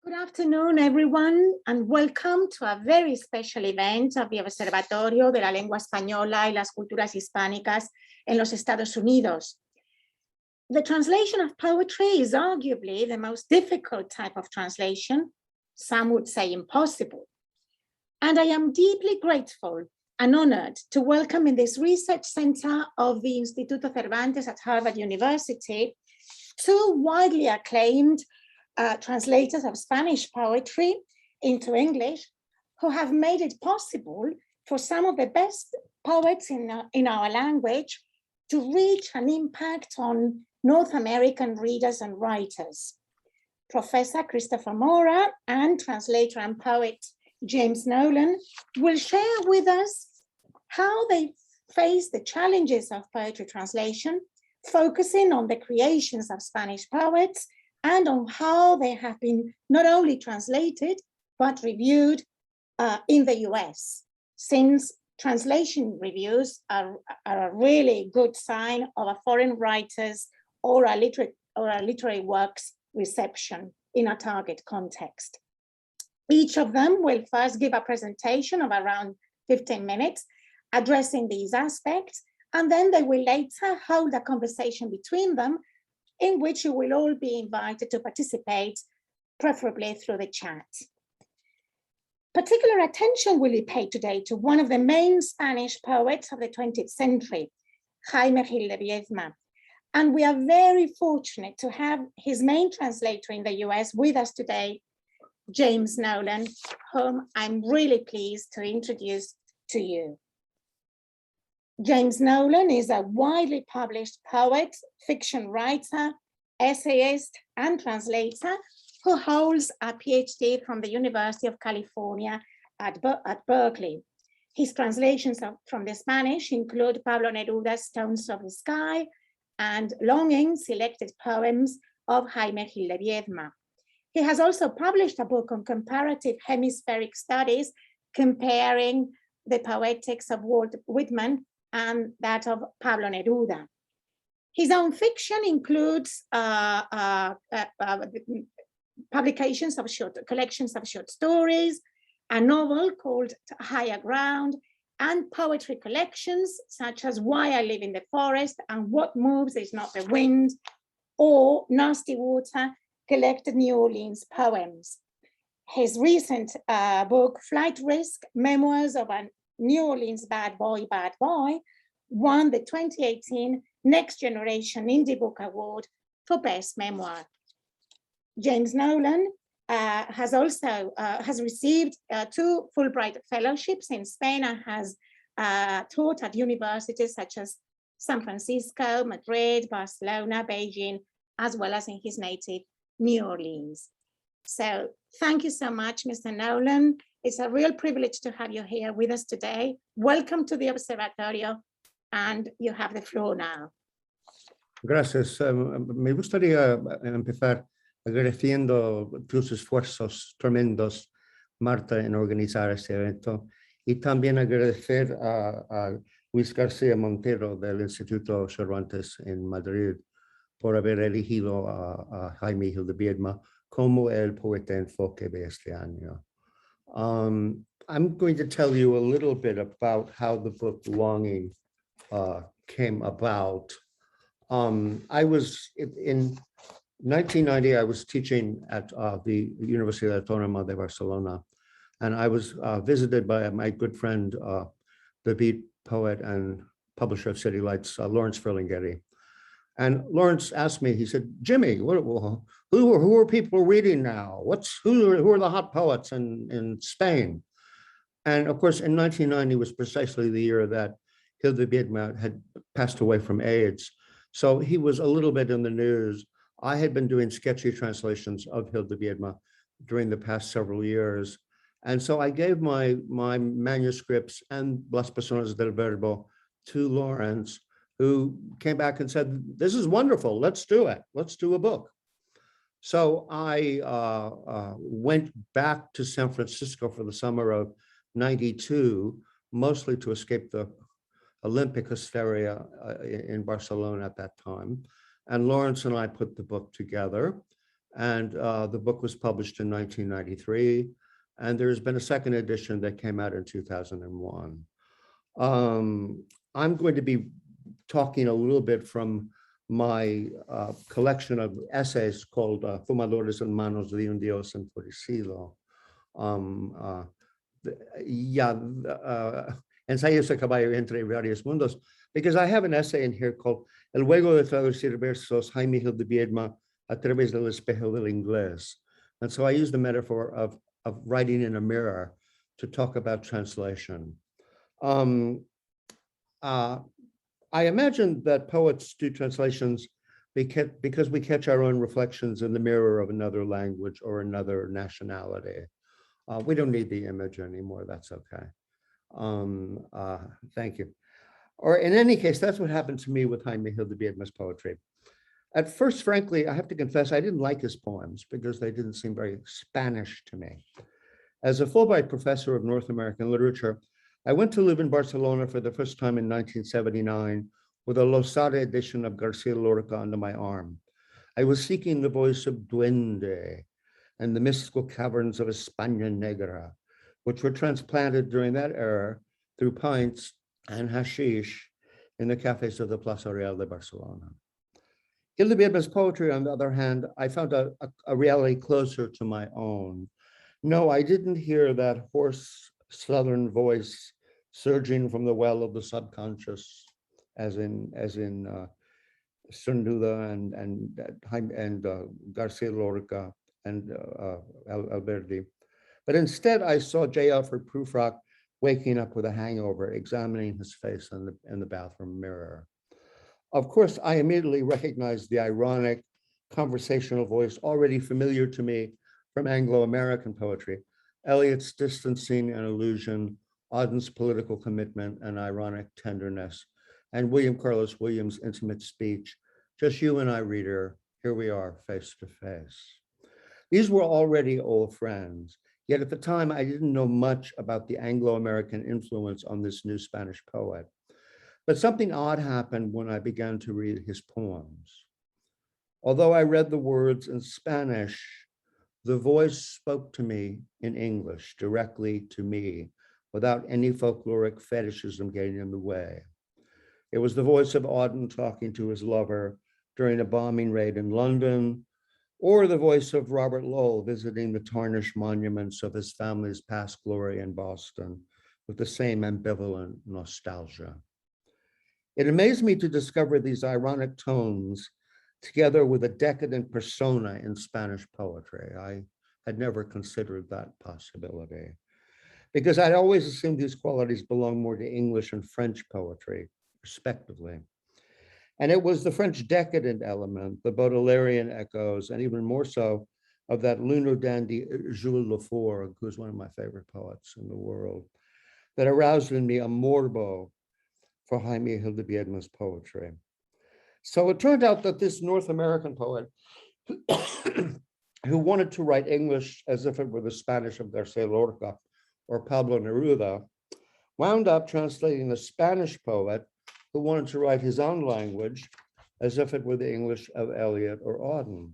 Good afternoon, everyone, and welcome to a very special event of the Observatorio de la Lengua Española y las Culturas Hispánicas en los Estados Unidos. The translation of poetry is arguably the most difficult type of translation, some would say impossible. And I am deeply grateful and honored to welcome in this research center of the Instituto Cervantes at Harvard University two widely acclaimed translators of Spanish poetry into English who have made it possible for some of the best poets in our language to reach an impact on North American readers and writers. Professor Christopher Maurer and translator and poet James Nolan will share with us how they face the challenges of poetry translation, focusing on the creations of Spanish poets and on how they have been not only translated, but reviewed in the US, since translation reviews are a really good sign of a foreign writer's or a literary work's reception in a target context. Each of them will first give a presentation of around 15 minutes addressing these aspects, and then they will later hold a conversation between them in which you will all be invited to participate, preferably through the chat. Particular attention will be paid today to one of the main Spanish poets of the 20th century, Jaime Gil de Biedma. And we are very fortunate to have his main translator in the US with us today, James Nolan, whom I'm really pleased to introduce to you. James Nolan is a widely published poet, fiction writer, essayist, and translator who holds a PhD from the University of California at Berkeley. His translations from the Spanish include Pablo Neruda's Stones of the Sky and Longing, selected poems of Jaime Gil de Biedma. He has also published a book on comparative hemispheric studies comparing the poetics of Walt Whitman and that of Pablo Neruda. His own fiction includes publications of collections of short stories, a novel called Higher Ground, and poetry collections such as Why I Live in the Forest and What Moves Is Not the Wind, or Nasty Water, collected New Orleans poems. His recent book, Flight Risk, Memoirs of a New Orleans Bad Boy, won the 2018 Next Generation Indie Book Award for Best Memoir. James Nolan has received 2 Fulbright fellowships in Spain and has taught at universities such as San Francisco, Madrid, Barcelona, Beijing, as well as in his native New Orleans. So thank you so much, Mr. Nolan. It's a real privilege to have you here with us today. Welcome to the Observatorio, and you have the floor now. Gracias. Me gustaría empezar agradeciendo tus esfuerzos tremendos, Marta, en organizar este evento, y también agradecer a Luis García Montero del Instituto Cervantes en Madrid por haber elegido a Jaime Gil de Biedma como el poeta enfoque de este año. I'm going to tell you a little bit about how the book Longing came about. I was in 1990, I was teaching at the University Autónoma de Barcelona, and I was visited by my good friend, the beat poet and publisher of City Lights, Lawrence Ferlinghetti. And Lawrence asked me, he said, Jimmy, who are people reading now? Who are the hot poets in Spain? And of course, in 1990 was precisely the year that Gil de Biedma had passed away from AIDS. So he was a little bit in the news. I had been doing sketchy translations of Gil de Biedma during the past several years. And so I gave my manuscripts and Las Personas del Verbo to Lawrence, who came back and said, this is wonderful, let's do it. Let's do a book. So I went back to San Francisco for the summer of '92, mostly to escape the Olympic hysteria in Barcelona at that time. And Lawrence and I put the book together. And the book was published in 1993. And there's been a second edition that came out in 2001. I'm going to be talking a little bit from my collection of essays called Fumadores en manos de un Dios enfurecido. Ensayos a caballo entre varios mundos, because I have an essay in here called El juego de traducir versos Jaime Gil de Biedma a través del espejo del inglés. And so I use the metaphor of writing in a mirror to talk about translation. I imagine that poets do translations because we catch our own reflections in the mirror of another language or another nationality. We don't need the image anymore, that's okay. Thank you. Or in any case, that's what happened to me with Jaime Gil de Biedma's poetry. At first, frankly, I have to confess, I didn't like his poems because they didn't seem very Spanish to me. As a Fulbright professor of North American literature, I went to live in Barcelona for the first time in 1979 with a Losada edition of Garcia Lorca under my arm. I was seeking the voice of Duende and the mystical caverns of España Negra, which were transplanted during that era through pints and hashish in the cafes of the Plaza Real de Barcelona. Gil de Biedma's poetry, on the other hand, I found a reality closer to my own. No, I didn't hear that hoarse Southern voice surging from the well of the subconscious, as in Cernuda and Garcia Lorca and Alberti. But instead, I saw J. Alfred Prufrock waking up with a hangover, examining his face in the bathroom mirror. Of course, I immediately recognized the ironic conversational voice already familiar to me from Anglo-American poetry, Eliot's distancing and allusion, Auden's political commitment and ironic tenderness, and William Carlos Williams' intimate speech. Just you and I, reader, here we are face to face. These were already old friends, yet at the time I didn't know much about the Anglo-American influence on this new Spanish poet. But something odd happened when I began to read his poems. Although I read the words in Spanish, the voice spoke to me in English, directly to me, without any folkloric fetishism getting in the way. It was the voice of Auden talking to his lover during a bombing raid in London, or the voice of Robert Lowell visiting the tarnished monuments of his family's past glory in Boston with the same ambivalent nostalgia. It amazed me to discover these ironic tones together with a decadent persona in Spanish poetry. I had never considered that possibility because I'd always assumed these qualities belong more to English and French poetry, respectively. And it was the French decadent element, the Baudelairean echoes, and even more so of that lunar dandy Jules Lefort, who's one of my favorite poets in the world, that aroused in me a morbo for Jaime Gil de Biedma's poetry. So it turned out that this North American poet who wanted to write English as if it were the Spanish of Garcia Lorca or Pablo Neruda wound up translating a Spanish poet who wanted to write his own language as if it were the English of Eliot or Auden.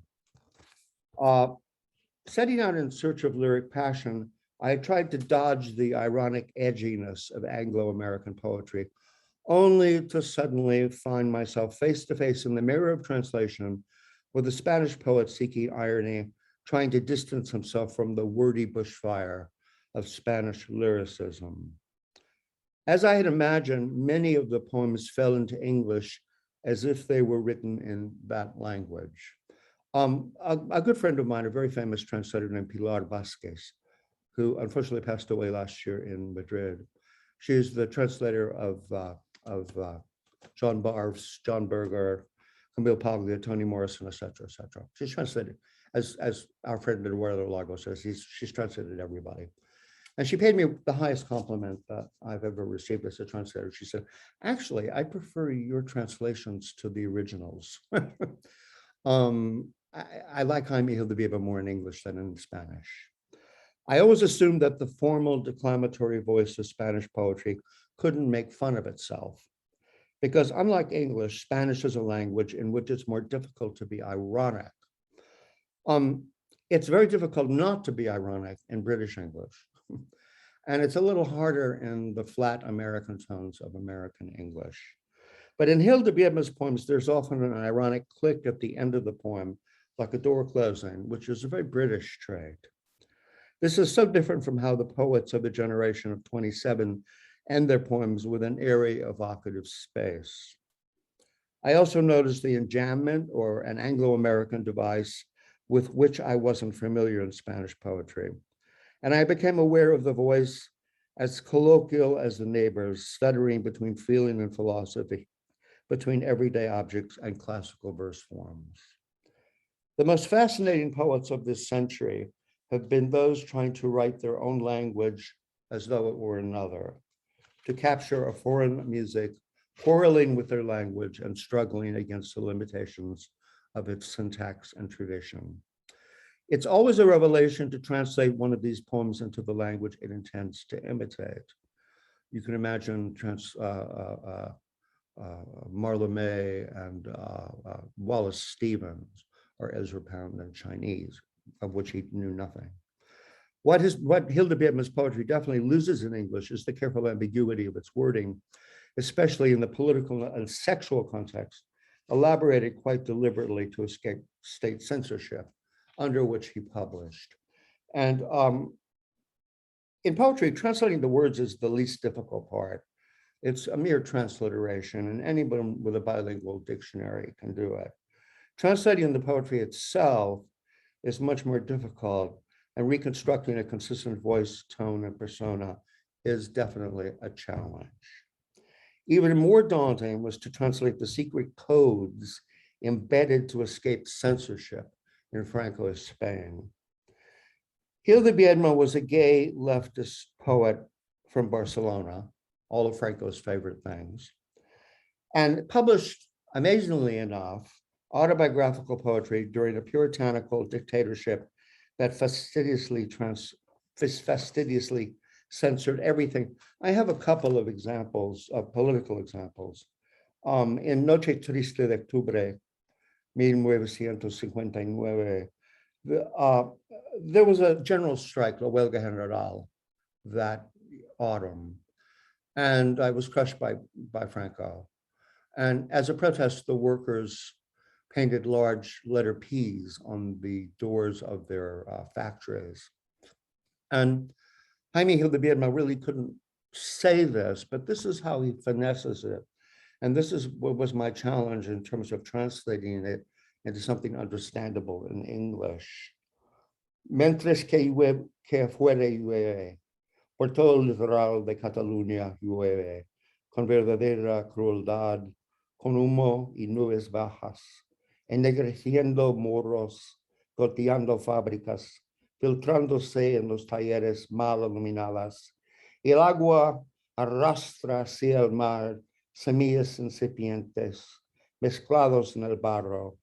Setting out in search of lyric passion, I tried to dodge the ironic edginess of Anglo-American poetry, only to suddenly find myself face to face in the mirror of translation with a Spanish poet seeking irony, trying to distance himself from the wordy bushfire of Spanish lyricism. As I had imagined, many of the poems fell into English as if they were written in that language. A good friend of mine, a very famous translator named Pilar Vázquez, who unfortunately passed away last year in Madrid. She's the translator of John Barves, John Berger, Camille Paglia, Toni Morrison, et cetera, et cetera. She's translated, as our friend Eduardo Lago says, she's translated everybody. And she paid me the highest compliment that I've ever received as a translator. She said, actually, I prefer your translations to the originals. I like Jaime Gil de Biedma more in English than in Spanish. I always assumed that the formal declamatory voice of Spanish poetry couldn't make fun of itself, because unlike English, Spanish is a language in which it's more difficult to be ironic. It's very difficult not to be ironic in British English. And it's a little harder in the flat American tones of American English. But in Gil de Biedma's poems, there's often an ironic click at the end of the poem, like a door closing, which is a very British trait. This is so different from how the poets of the generation of 27 end their poems with an airy, evocative space. I also noticed the enjambment, or an Anglo-American device, with which I wasn't familiar in Spanish poetry. And I became aware of the voice as colloquial as the neighbors, stuttering between feeling and philosophy, between everyday objects and classical verse forms. The most fascinating poets of this century have been those trying to write their own language as though it were another, to capture a foreign music, quarreling with their language and struggling against the limitations of its syntax and tradition. It's always a revelation to translate one of these poems into the language it intends to imitate. You can imagine Mallarmé and Wallace Stevens or Ezra Pound in Chinese, of which he knew nothing. What Gil de Biedma's poetry definitely loses in English is the careful ambiguity of its wording, especially in the political and sexual context, elaborated quite deliberately to escape state censorship, under which he published. And in poetry, translating the words is the least difficult part. It's a mere transliteration, and anyone with a bilingual dictionary can do it. Translating the poetry itself is much more difficult, and reconstructing a consistent voice, tone, and persona is definitely a challenge. Even more daunting was to translate the secret codes embedded to escape censorship in Francoist Spain. Gil de Biedma was a gay leftist poet from Barcelona, all of Franco's favorite things, and published, amazingly enough, autobiographical poetry during a puritanical dictatorship that fastidiously censored everything. I have a couple of examples, of political examples. In Noche Triste de Octubre, 1959, there was a general strike, la huelga general, that autumn. And I was crushed by Franco. And as a protest, the workers painted large letter P's on the doors of their factories. And Jaime Gil de Biedma really couldn't say this, but this is how he finesses it. And this is what was my challenge in terms of translating it into something understandable in English. Mientras que afuera llueve, por todo el litoral de Cataluña llueve, con verdadera crueldad, con humo y nubes bajas, ennegreciendo morros, goteando fábricas, filtrándose en los talleres mal iluminadas. El agua arrastra hacia el mar semillas incipientes, mezclados en el barro,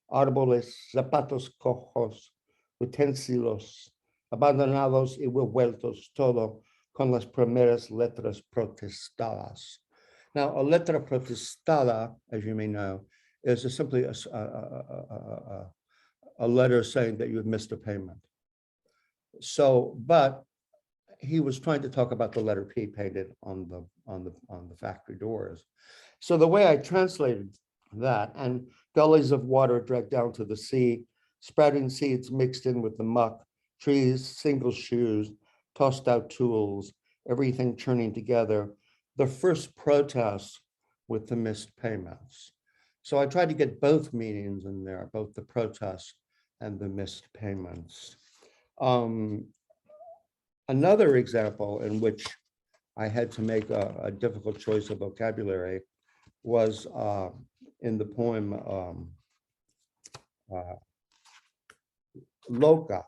árboles, zapatos cojos, utensilios, abandonados y revueltos, todo con las primeras letras protestadas. Now, a letra protestada, as you may know, is simply a letter saying that you've missed a payment. So, but he was trying to talk about the letter P painted on the factory doors. So the way I translated that, and gullies of water dragged down to the sea, sprouting seeds mixed in with the muck, trees, single shoes, tossed out tools, everything churning together, the first protest with the missed payments. So I tried to get both meanings in there, both the protest and the missed payments. Another example in which I had to make a difficult choice of vocabulary was in the poem Loca,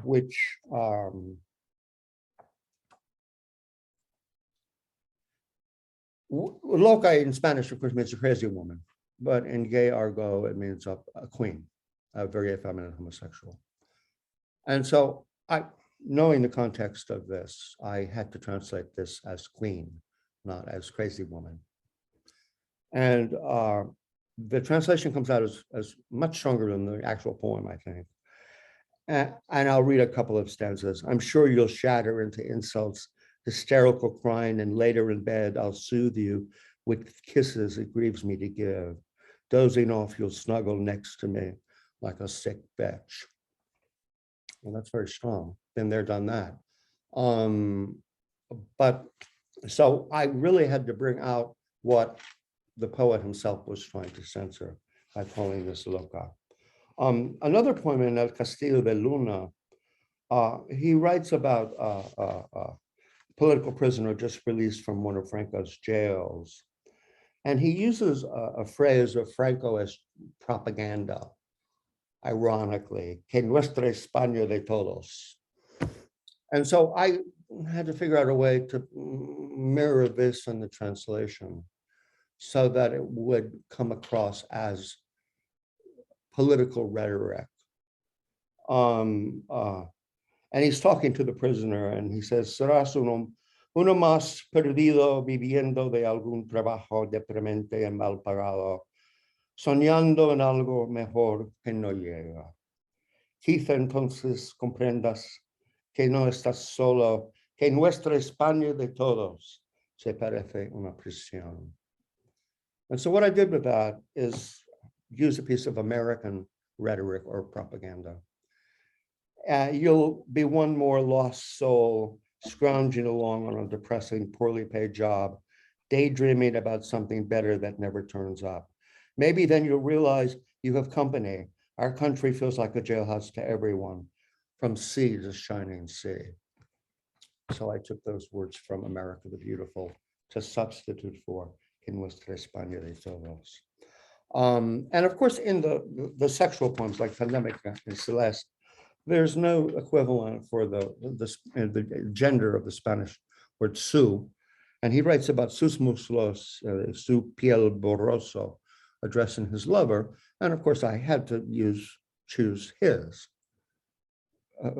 which Loca in Spanish, of course, means a crazy woman, but in gay argot, it means a queen, a very effeminate homosexual. And so knowing the context of this, I had to translate this as queen, not as crazy woman. And the translation comes out as much stronger than the actual poem, I think. And I'll read a couple of stanzas. I'm sure you'll shatter into insults, hysterical crying, and later in bed, I'll soothe you with kisses it grieves me to give. Dozing off, you'll snuggle next to me like a sick bitch. Well, that's very strong. Been there, done that. But so I really had to bring out what the poet himself was trying to censor by calling this loca. Another poem in El Castillo de Luna, he writes about a political prisoner just released from one of Franco's jails. And he uses a phrase of Franco as propaganda, ironically, que nuestra España de todos. And so I had to figure out a way to mirror this in the translation so that it would come across as political rhetoric. And he's talking to the prisoner and he says, serás uno más perdido viviendo de algún trabajo deprimente y mal pagado, soñando en algo mejor que no llega. Quizá entonces comprendas que no estás solo, que nuestra España de todos se parece una prisión. And so what I did with that is use a piece of American rhetoric or propaganda. You'll be one more lost soul scrounging along on a depressing, poorly paid job, daydreaming about something better that never turns up. Maybe then you'll realize you have company. Our country feels like a jailhouse to everyone, from sea to shining sea. So I took those words from America the Beautiful to substitute for que nuestra España de todos. And of course, in the sexual poems like Pandemica and Celeste, there's no equivalent for the gender of the Spanish word su. And he writes about sus muslos, su piel borroso, addressing his lover. And of course, I had to choose his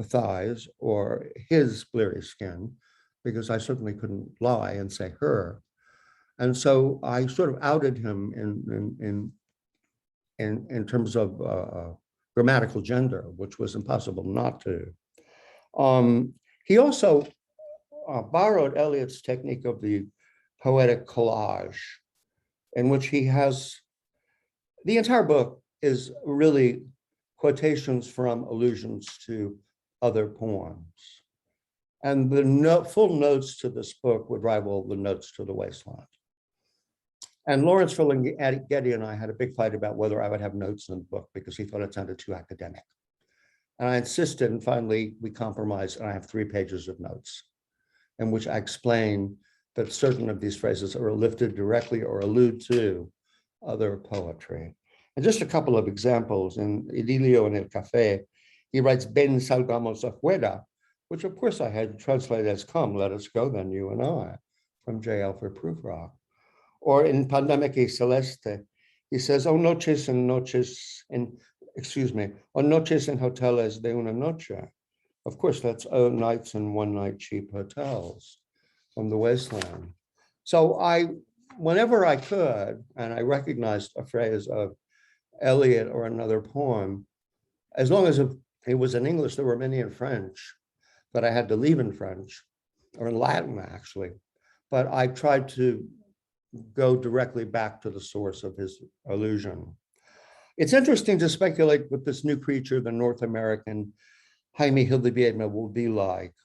thighs or his bleary skin, because I certainly couldn't lie and say her. And so I sort of outed him in terms of grammatical gender, which was impossible not to. He also borrowed Eliot's technique of the poetic collage, in which he has, the entire book is really quotations from allusions to other poems. And the full notes to this book would rival the notes to The Wasteland. And Lawrence Ferlinghetti and I had a big fight about whether I would have notes in the book because he thought it sounded too academic. And I insisted, and finally we compromised, and I have 3 pages of notes in which I explain that certain of these phrases are lifted directly or allude to other poetry. And just a couple of examples. In Idilio en el Café, he writes, "Ven salgamos afuera," which of course I had translated as "come, let us go then, you and I," from J. Alfred Prufrock. Or in Pandemica y Celeste, he says, "O noches en noches en, o noches en hoteles de una noche." Of course, that's "O nights and one night cheap hotels" from The Wasteland. So whenever I could, and I recognized a phrase of Eliot or another poem, as long as it was in English, there were many in French that I had to leave in French, or in Latin actually, but I tried to go directly back to the source of his allusion. It's interesting to speculate what this new creature, the North American Jaime Gil de Biedma, will be like.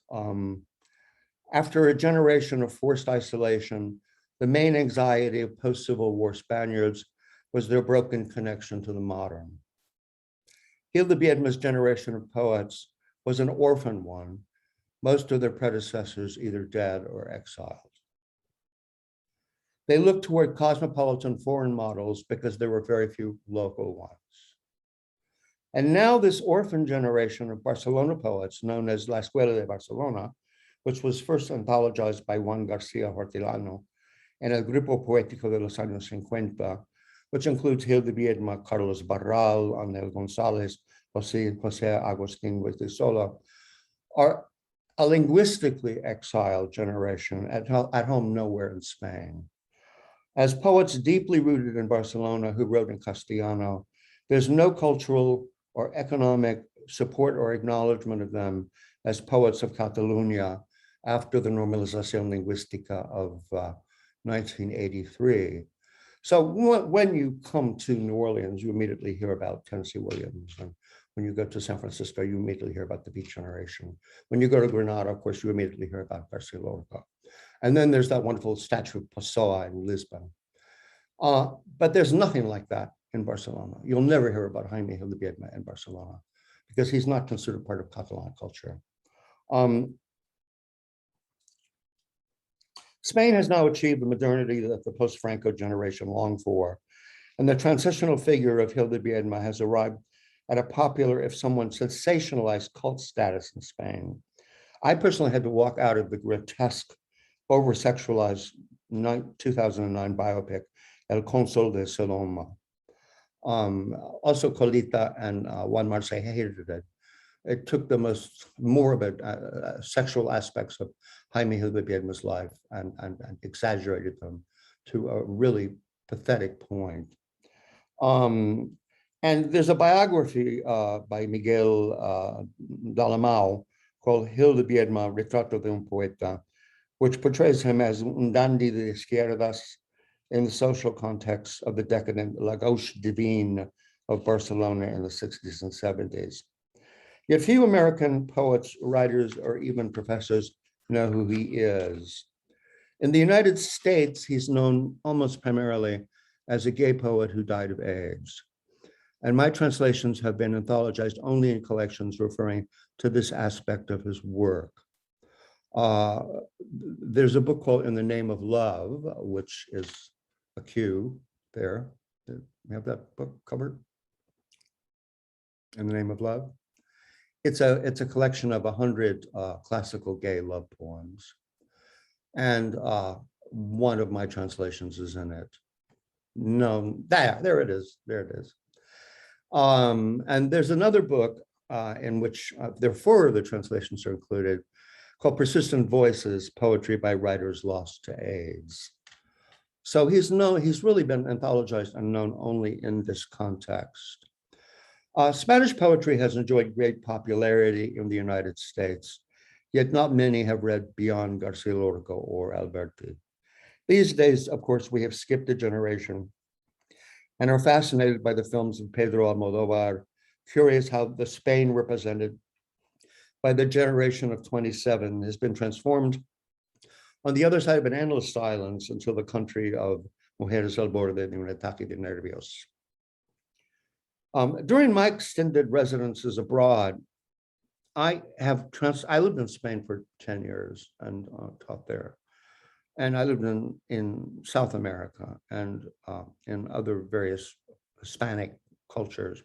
After a generation of forced isolation, the main anxiety of post-Civil War Spaniards was their broken connection to the modern. Gil de Biedma's generation of poets was an orphan one, most of their predecessors either dead or exiled. They looked toward cosmopolitan foreign models because there were very few local ones. And now this orphan generation of Barcelona poets, known as La Escuela de Barcelona, which was first anthologized by Juan García Hortelano and El Grupo Poético de los Años 50, which includes Gil de Biedma, Carlos Barral, Anel González, José Agustín Huizola, are a linguistically exiled generation at home nowhere in Spain. As poets deeply rooted in Barcelona who wrote in Castellano, there's no cultural or economic support or acknowledgement of them as poets of Catalunya after the Normalización Lingüística of 1983. So when you come to New Orleans, you immediately hear about Tennessee Williams. And when you go to San Francisco, you immediately hear about the Beat Generation. When you go to Granada, of course, you immediately hear about Garcia Lorca. And then there's that wonderful statue of Pessoa in Lisbon. But there's nothing like that in Barcelona. You'll never hear about Jaime Gil de Biedma in Barcelona because he's not considered part of Catalan culture. Spain has now achieved the modernity that the post-Franco generation longed for, and the transitional figure of Gil de Biedma has arrived at a popular, if somewhat sensationalized, cult status in Spain. I personally had to walk out of the grotesque, over-sexualized 2009 biopic, El Cónsul de Sodoma. Also, Colita and Juan Marce hated it. It took the most morbid sexual aspects of Jaime Gil de Biedma's life and exaggerated them to a really pathetic point. And there's a biography by Miguel Dalmau called Gil de Biedma, Retrato de un Poeta, which portrays him as un dandy de izquierdas in the social context of the decadent La Gauche Divine of Barcelona in the 60s and 70s. Yet few American poets, writers, or even professors know who he is. In the United States, he's known almost primarily as a gay poet who died of AIDS. And my translations have been anthologized only in collections referring to this aspect of his work. There's a book called In the Name of Love, which is a Q there. You have that book covered? In the Name of Love? It's a collection of 100 classical gay love poems. And one of my translations is in it. No, there it is, there it is. And there's another book in which there are 4 of the translations are included, called Persistent Voices, Poetry by Writers Lost to AIDS. So he's really been anthologized and known only in this context. Spanish poetry has enjoyed great popularity in the United States, yet not many have read beyond Garcia Lorca or Alberti. These days, of course, we have skipped a generation and are fascinated by the films of Pedro Almodóvar, curious how the Spain represented by the generation of 27 has been transformed on the other side of an endless silence until the country of Mujeres al borde de un ataque de nervios. During my extended residences abroad, I lived in Spain for 10 years and taught there. And I lived in South America and in other various Hispanic cultures.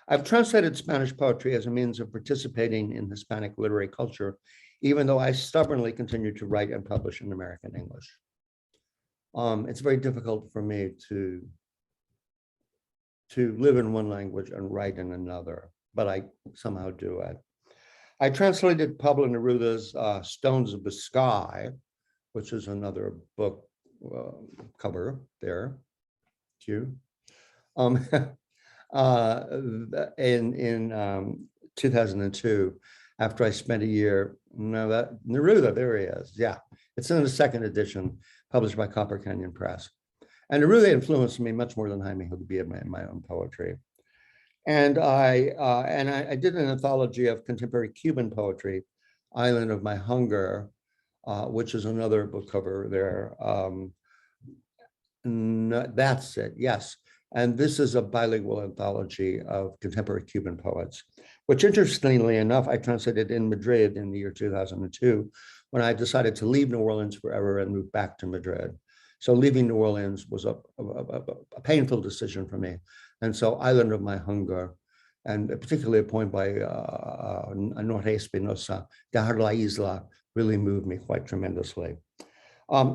I've translated Spanish poetry as a means of participating in Hispanic literary culture, even though I stubbornly continue to write and publish in American English. It's very difficult for me to live in one language and write in another, but I somehow do it. I translated Pablo Neruda's Stones of the Sky, which is another book cover there, Q. In 2002, after I spent a year, Neruda, there he is, yeah. It's in the 2nd edition, published by Copper Canyon Press. And Neruda influenced me much more than Jaime Gil de Biedma in my own poetry. And I did an anthology of contemporary Cuban poetry, Island of My Hunger, which is another book cover there. That's it, yes. And this is a bilingual anthology of contemporary Cuban poets, which interestingly enough, I translated in Madrid in the year 2002, when I decided to leave New Orleans forever and move back to Madrid. So leaving New Orleans was a painful decision for me. And so Island of My Hunger, and particularly a poem by Norte Espinosa, Dejar la Isla, really moved me quite tremendously.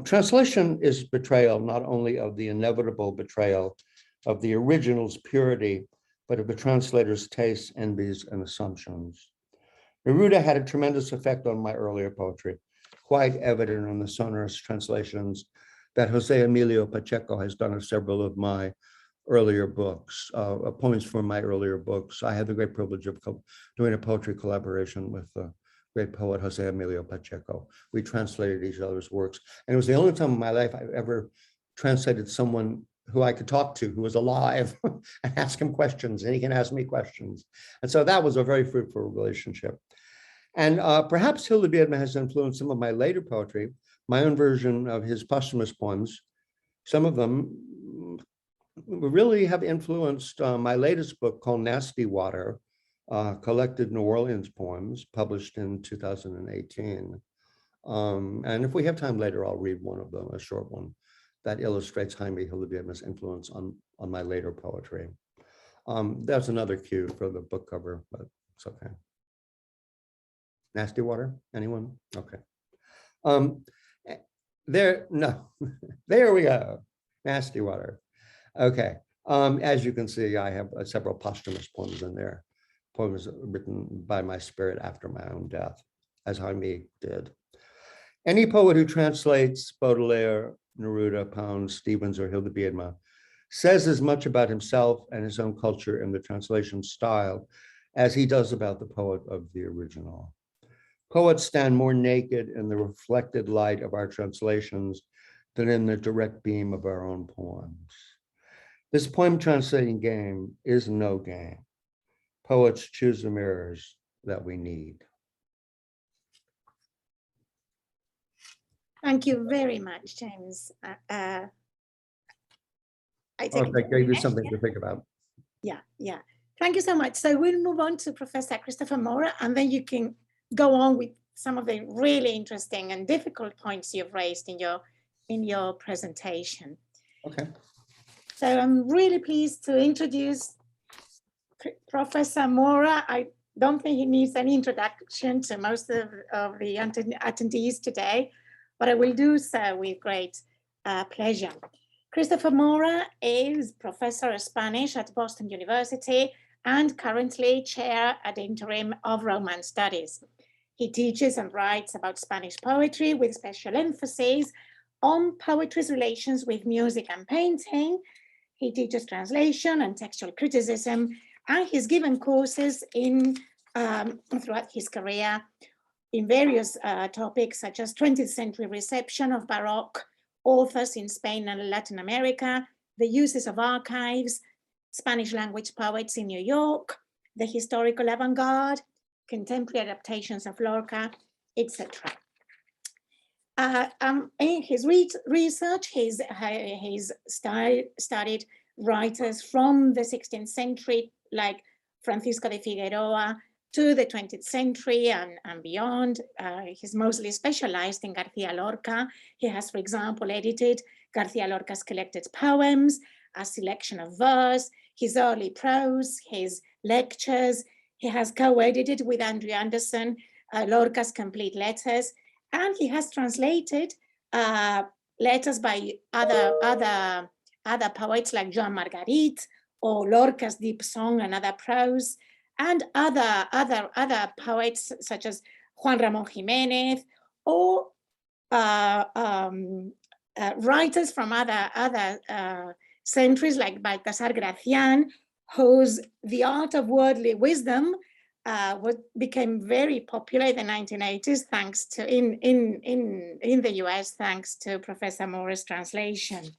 Translation is betrayal, not only of the inevitable betrayal of the original's purity, but of the translator's tastes, envies, and assumptions. Neruda had a tremendous effect on my earlier poetry, quite evident in the sonorous translations that Jose Emilio Pacheco has done several of my earlier books, poems from my earlier books. I had the great privilege of doing a poetry collaboration with the great poet Jose Emilio Pacheco. We translated each other's works. And it was the only time in my life I've ever translated someone who I could talk to, who was alive, and ask him questions, and he can ask me questions. And so that was a very fruitful relationship. And perhaps Gil de Biedma has influenced some of my later poetry, my own version of his posthumous poems. Some of them really have influenced my latest book called Nasty Water, collected New Orleans poems published in 2018. And if we have time later, I'll read one of them, a short one, that illustrates Jaime Gil de Biedma's influence on my later poetry. That's another cue for the book cover, but it's okay. Nasty Water, anyone? Okay. There we go, Nasty Water. Okay, as you can see, I have several posthumous poems in there, poems written by my spirit after my own death, as Jaime did. Any poet who translates Baudelaire, Neruda, Pound, Stevens, or Gil de Biedma says as much about himself and his own culture in the translation style as he does about the poet of the original. Poets stand more naked in the reflected light of our translations than in the direct beam of our own poems. This poem translating game is no game. Poets choose the mirrors that we need. Thank you very much, James. I gave you something to think about. Yeah. Thank you so much. So we'll move on to Professor Christopher Maurer, and then you can go on with some of the really interesting and difficult points you've raised in your presentation. Okay. So I'm really pleased to introduce Professor Mora. I don't think he needs any introduction to most of the attendees today, but I will do so with great pleasure. Christopher Maurer is Professor of Spanish at Boston University and currently Chair ad interim of Romance Studies. He teaches and writes about Spanish poetry with special emphasis on poetry's relations with music and painting. He teaches translation and textual criticism, and he's given courses throughout his career in various topics such as 20th century reception of Baroque authors in Spain and Latin America, the uses of archives, Spanish language poets in New York, the historical avant-garde, contemporary adaptations of Lorca, etc. In his research, he's studied writers from the 16th century, like Francisco de Figueroa, to the 20th century and beyond. He's mostly specialized in García Lorca. He has, for example, edited García Lorca's collected poems, a selection of verse, his early prose, his lectures. He has co-edited with Andrew Anderson Lorca's complete letters, and he has translated letters by other poets like Joan Margarit or Lorca's deep song and other prose, and other poets such as Juan Ramón Jiménez, or writers from other centuries like Baltasar Gracián, whose The Art of Worldly Wisdom became very popular in the 1980s, thanks to in the US, thanks to Professor Maurer's translation.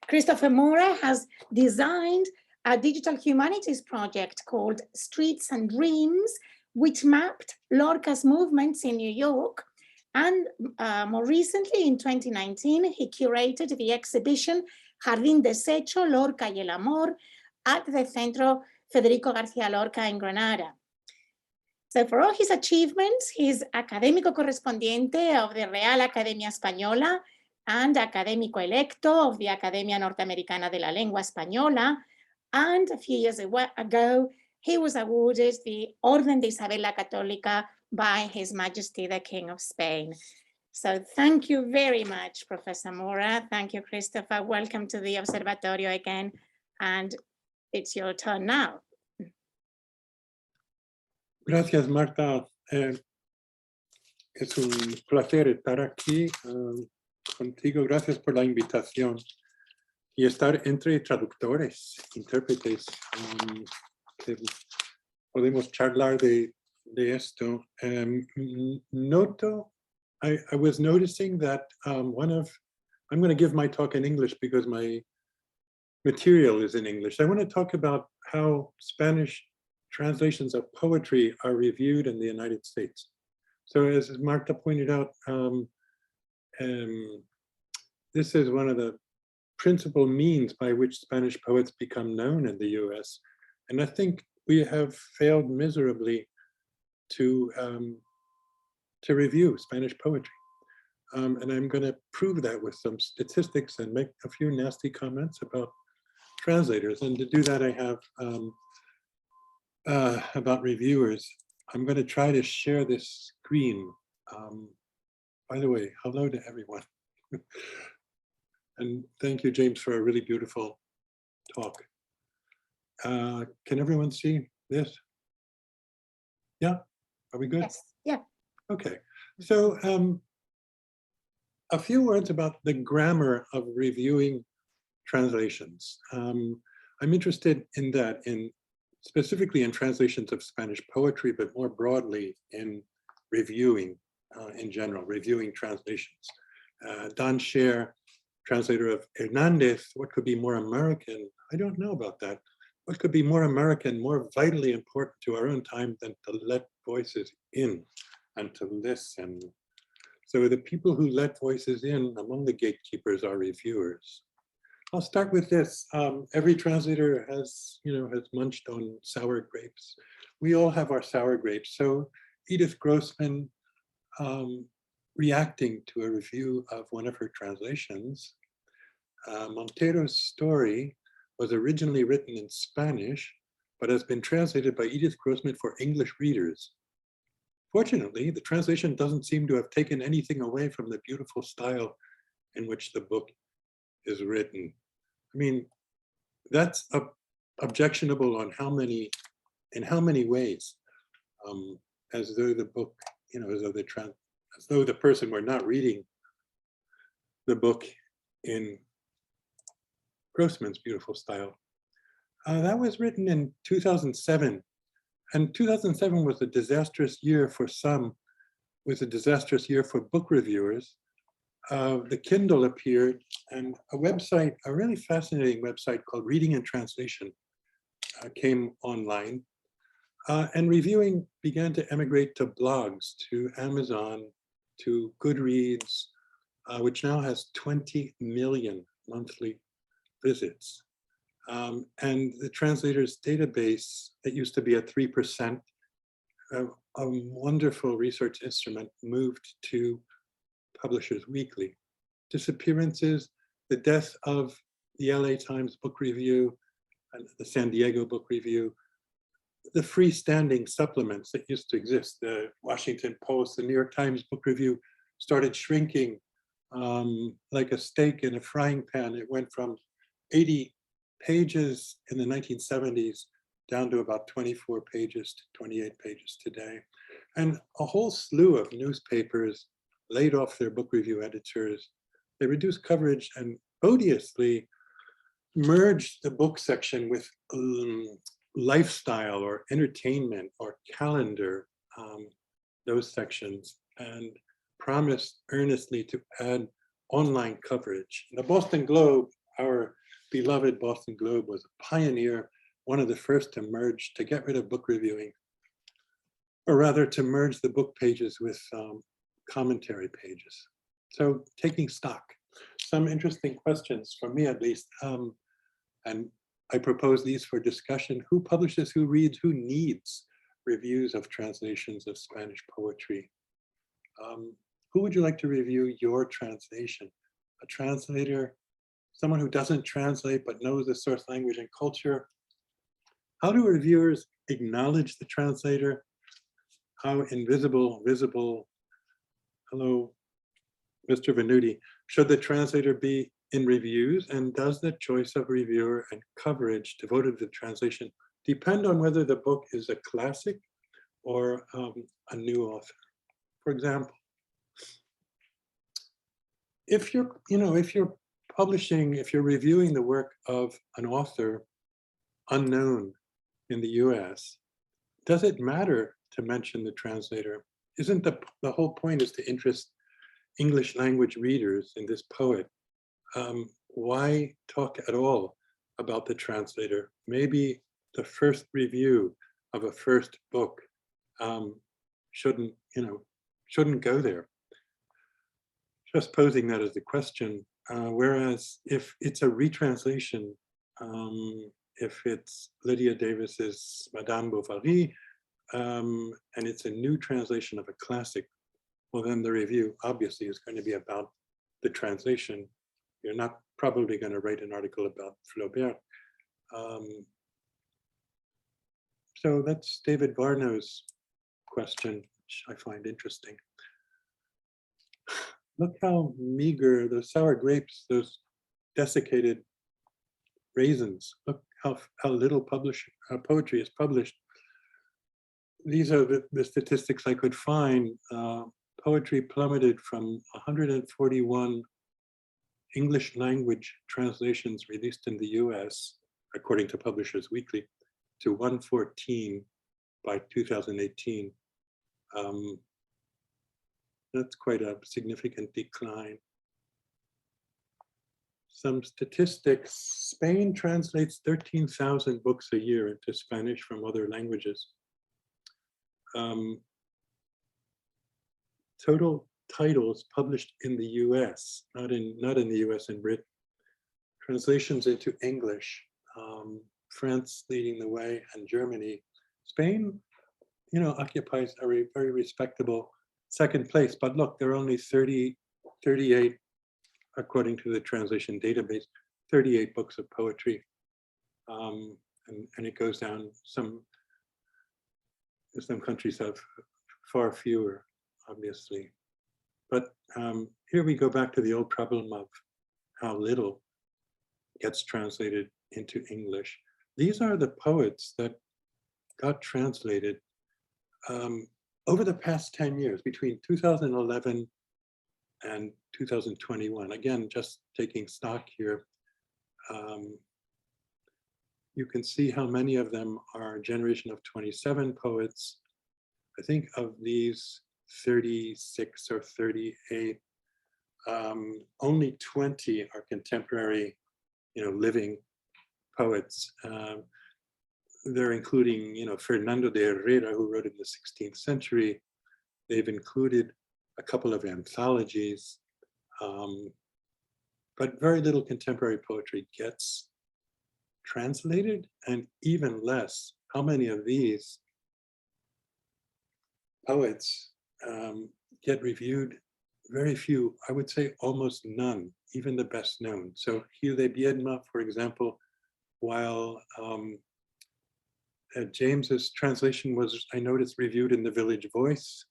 Christopher Maurer has designed a digital humanities project called Streets and Dreams, which mapped Lorca's movements in New York. And more recently, in 2019, he curated the exhibition Jardín Deshecho, Lorca y el Amor at the Centro Federico García Lorca in Granada. So for all his achievements, he's académico correspondiente of the Real Academia Española and académico electo of the Academia Norteamericana de la Lengua Española. And a few years ago, he was awarded the Orden de Isabel la Católica by His Majesty the King of Spain. So thank you very much, Professor Maurer. Thank you, Christopher. Welcome to the Observatorio again. And it's your turn now. Gracias, Marta. Es un placer estar aquí contigo. Gracias por la invitación. Y estar entre traductores, intérpretes, que podemos charlar de esto. Noto, I was noticing that I'm going to give my talk in English because my material is in English. I want to talk about how Spanish translations of poetry are reviewed in the United States. So as Marta pointed out, this is one of the principal means by which Spanish poets become known in the US. And I think we have failed miserably to review Spanish poetry. And I'm going to prove that with some statistics and make a few nasty comments about translators. And to do that, I have about reviewers. I'm going to try to share this screen. By the way, hello to everyone. And thank you, James, for a really beautiful talk. Can everyone see this? Yeah, are we good? Yes, yeah. Okay, so a few words about the grammar of reviewing translations. I'm interested in that, specifically in translations of Spanish poetry, but more broadly in reviewing in general, reviewing translations. Don Scher, translator of Hernandez, what could be more American? I don't know about that. What could be more American, more vitally important to our own time than to let voices in and to listen? So the people who let voices in among the gatekeepers are reviewers. I'll start with this. Every translator has munched on sour grapes. We all have our sour grapes. So Edith Grossman, reacting to a review of one of her translations, Montero's story was originally written in Spanish, but has been translated by Edith Grossman for English readers. Fortunately, the translation doesn't seem to have taken anything away from the beautiful style in which the book is written. I mean, that's objectionable on in how many ways, as though the book, as though the person were not reading the book in Grossman's beautiful style. That was written in 2007, and 2007 was a disastrous year for some, was a disastrous year for book reviewers. The Kindle appeared, and a website, a really fascinating website called Reading and Translation came online, and reviewing began to emigrate to blogs, to Amazon, to Goodreads, which now has 20 million monthly visits. And the translators database that used to be at 3%, a wonderful research instrument, moved to Publishers Weekly. Disappearances, the death of the LA Times Book Review and the San Diego Book Review, the freestanding supplements that used to exist, the Washington Post, the New York Times Book Review started shrinking like a steak in a frying pan. It went from 80 pages in the 1970s down to about 24 pages to 28 pages today. And a whole slew of newspapers laid off their book review editors. They reduced coverage and odiously merged the book section with lifestyle or entertainment or calendar, those sections, and promised earnestly to add online coverage. The Boston Globe, our beloved Boston Globe, was a pioneer, one of the first to merge, to get rid of book reviewing, or rather to merge the book pages with commentary pages. So taking stock, some interesting questions for me at least, and I propose these for discussion. Who publishes, who reads, who needs reviews of translations of Spanish poetry? Who would you like to review your translation? A translator, someone who doesn't translate but knows the source language and culture? How do reviewers acknowledge the translator? How invisible, visible? Hello, Mr. Venuti. Should the translator be in reviews, and does the choice of reviewer and coverage devoted to the translation depend on whether the book is a classic or a new author? For example, if you're, if you're publishing, if you're reviewing the work of an author unknown in the US, does it matter to mention the translator? Isn't the whole point is to interest English language readers in this poet? Why talk at all about the translator? Maybe the first review of a first book shouldn't go there. Just posing that as the question. Whereas if it's a retranslation, if it's Lydia Davis's Madame Bovary, and it's a new translation of a classic, well, then the review obviously is going to be about the translation. You're not probably going to write an article about Flaubert. So that's David Varno's question, which I find interesting. Look how meager those sour grapes, those desiccated raisins. Look how little poetry is published. These are the statistics I could find. Poetry plummeted from 141 English language translations released in the US, according to Publishers Weekly, to 114 by 2018. That's quite a significant decline. Some statistics: Spain translates 13,000 books a year into Spanish from other languages. Total titles published in the US, not in the US and Britain. Translations into English, France leading the way, and Germany. Spain, occupies a very respectable second place, but look, there are only 38, according to the translation database, 38 books of poetry. And it goes down. Some countries have far fewer, obviously. But here we go back to the old problem of how little gets translated into English. These are the poets that got translated over the past 10 years, between 2011 and 2021. Again, just taking stock here. You can see how many of them are a generation of 27 poets. I think of these 36 or 38, only 20 are contemporary, living poets. They're including, Fernando de Herrera, who wrote in the 16th century. They've included a couple of anthologies, but very little contemporary poetry gets translated, and even less, how many of these poets get reviewed? Very few, I would say almost none, even the best known. So Gil de Biedma, for example, while James's translation was, I noticed, reviewed in the Village Voice,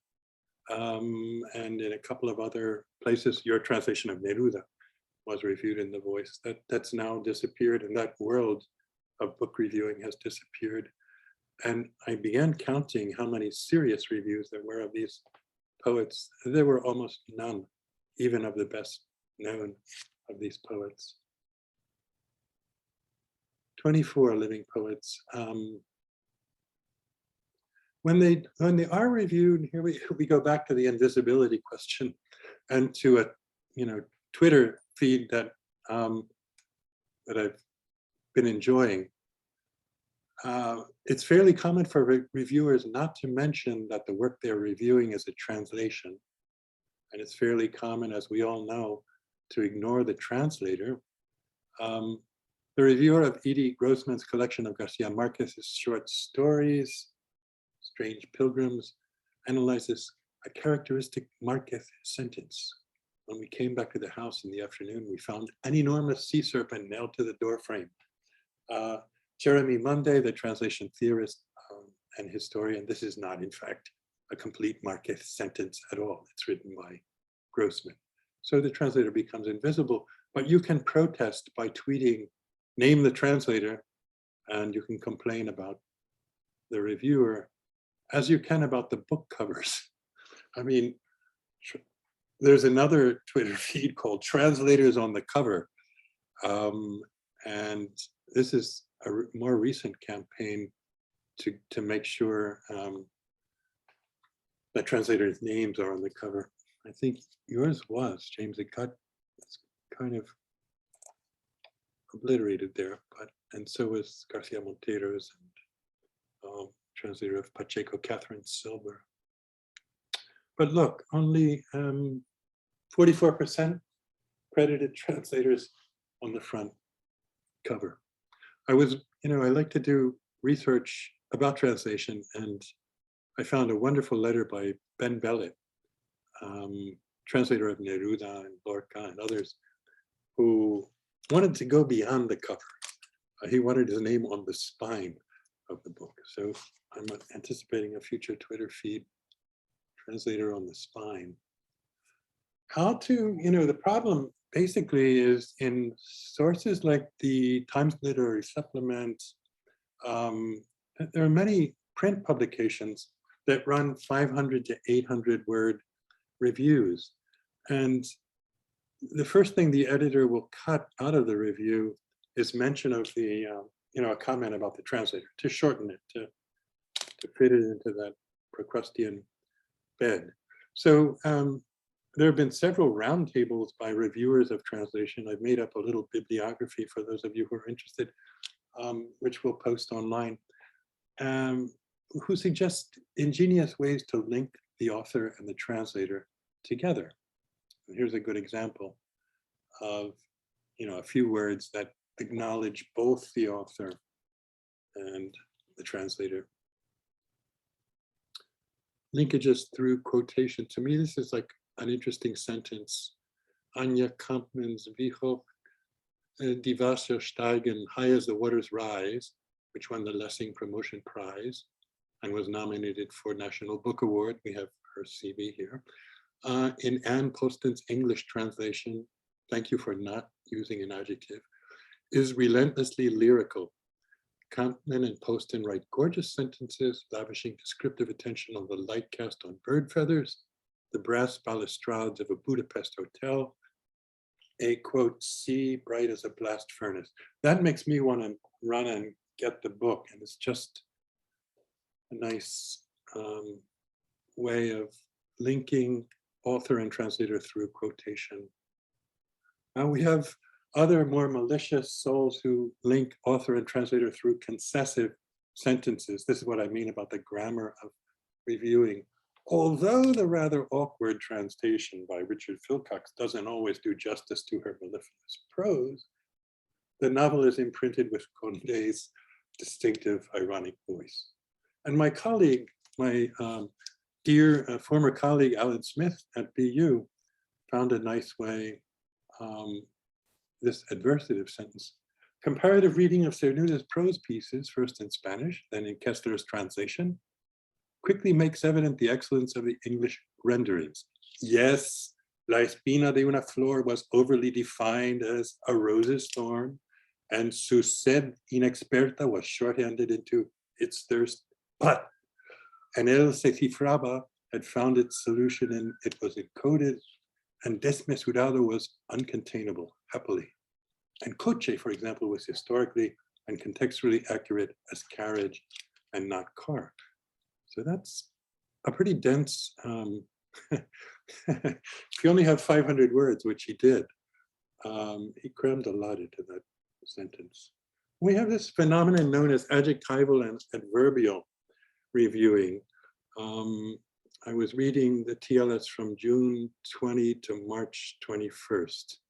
and in a couple of other places. Your translation of Neruda was reviewed in the Voice. That's now disappeared, and that world of book reviewing has disappeared. And I began counting how many serious reviews there were of these poets. There were almost none, even of the best known of these poets. 24 living poets. When they are reviewed, here we go back to the invisibility question, and to a Twitter feed that I've been enjoying. It's fairly common for reviewers not to mention that the work they're reviewing is a translation, and it's fairly common, as we all know, to ignore the translator. The reviewer of Edie Grossman's collection of Garcia Marquez's short stories, Strange Pilgrims, analyzes a characteristic Marquez sentence. When we came back to the house in the afternoon, we found an enormous sea serpent nailed to the doorframe. Jeremy Munday, the translation theorist and historian, this is not, in fact, a complete Marquez sentence at all. It's written by Grossman. So the translator becomes invisible, but you can protest by tweeting, name the translator, and you can complain about the reviewer, as you can about the book covers. I mean, there's another Twitter feed called Translators on the Cover. And this is a more recent campaign to make sure that translators' names are on the cover. I think yours was, James. It got kind of obliterated there, and so was Garcia Montero's and translator of Pacheco, Catherine Silver. But look, only 44% credited translators on the front cover. I like to do research about translation, and I found a wonderful letter by Ben Bellet, translator of Neruda and Lorca and others, who wanted to go beyond the cover. He wanted his name on the spine of the book. So I'm anticipating a future Twitter feed, translator on the spine. How to, the problem basically is in sources like the Times Literary Supplement. There are many print publications that run 500 to 800 word reviews. And the first thing the editor will cut out of the review is mention of the, a comment about the translator, to shorten it, to fit it into that Procrustean bed. So there have been several roundtables by reviewers of translation. I've made up a little bibliography for those of you who are interested, which we'll post online, who suggest ingenious ways to link the author and the translator together. And here's a good example of, a few words that acknowledge both the author and the translator. Linkages through quotation. To me, this is like an interesting sentence. Anja Kampmann's Wie hoch die Wasser steigen, high as the waters rise, which won the Lessing Promotion Prize and was nominated for National Book Award. We have her CV here. In Anne Poston's English translation, thank you for not using an adjective, is relentlessly lyrical. Kampmann and Poston write gorgeous sentences, lavishing descriptive attention on the light cast on bird feathers, the brass balustrades of a Budapest hotel, a quote, sea bright as a blast furnace. That makes me want to run and get the book. And it's just a nice way of linking author and translator through quotation. Now we have other more malicious souls who link author and translator through concessive sentences. This is what I mean about the grammar of reviewing. Although the rather awkward translation by Richard Philcox doesn't always do justice to her mellifluous prose, the novel is imprinted with Condé's distinctive ironic voice. And my colleague, my dear former colleague, Alan Smith at BU, found a nice way, this adversative sentence. Comparative reading of Cernuda's prose pieces, first in Spanish, then in Kessler's translation, quickly makes evident the excellence of the English renderings. Yes, La espina de una flor was overly defined as a rose's thorn, and su sed inexperta was shorthanded into its thirst, but en él se cifraba had found its solution in it was encoded, and desmesurado was uncontainable, happily. And coche, for example, was historically and contextually accurate as carriage and not car. So that's a pretty dense, if you only have 500 words, which he did, he crammed a lot into that sentence. We have this phenomenon known as adjectival and adverbial reviewing. I was reading the TLS from June 20 to March 21st.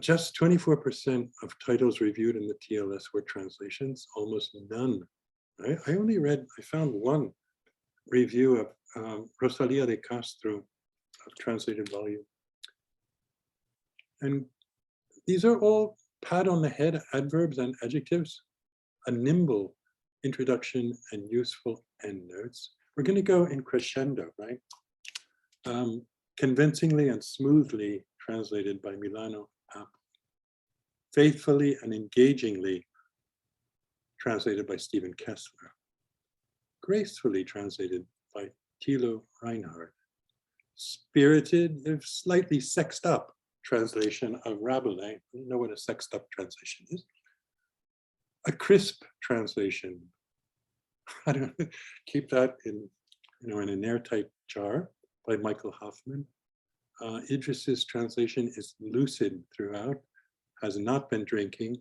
Just 24% of titles reviewed in the TLS were translations, almost none. I found one review of Rosalía de Castro, of translated volume. And these are all pat on the head adverbs and adjectives, a nimble introduction and useful endnotes. We're going to go in crescendo, right? Convincingly and smoothly translated by Milano Apple. Faithfully and engagingly translated by Stephen Kessler. Gracefully translated by Thilo Reinhardt. spirited, slightly sexed up translation of Rabelais. I don't know what a sexed up translation is. A crisp translation. I don't know, keep that in, in an airtight jar by Michael Hoffman. Idris's translation is lucid throughout, has not been drinking.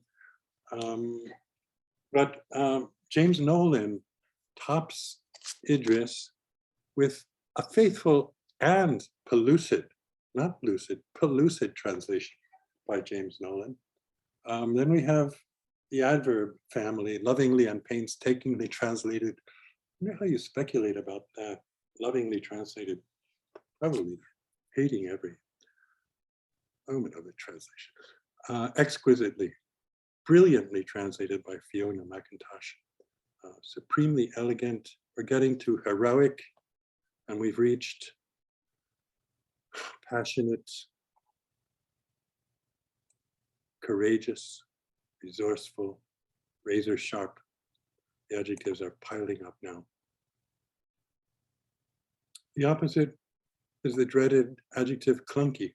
But James Nolan tops Idris with a faithful and pellucid, not lucid, pellucid translation by James Nolan. Then we have the adverb family, lovingly and painstakingly translated. I wonder how you speculate about that. Lovingly translated, probably hating every moment of the translation. Exquisitely, brilliantly translated by Fiona McIntosh. Supremely elegant. We're getting to heroic, and we've reached passionate, courageous, resourceful, razor sharp. The adjectives are piling up now. The opposite is the dreaded adjective clunky,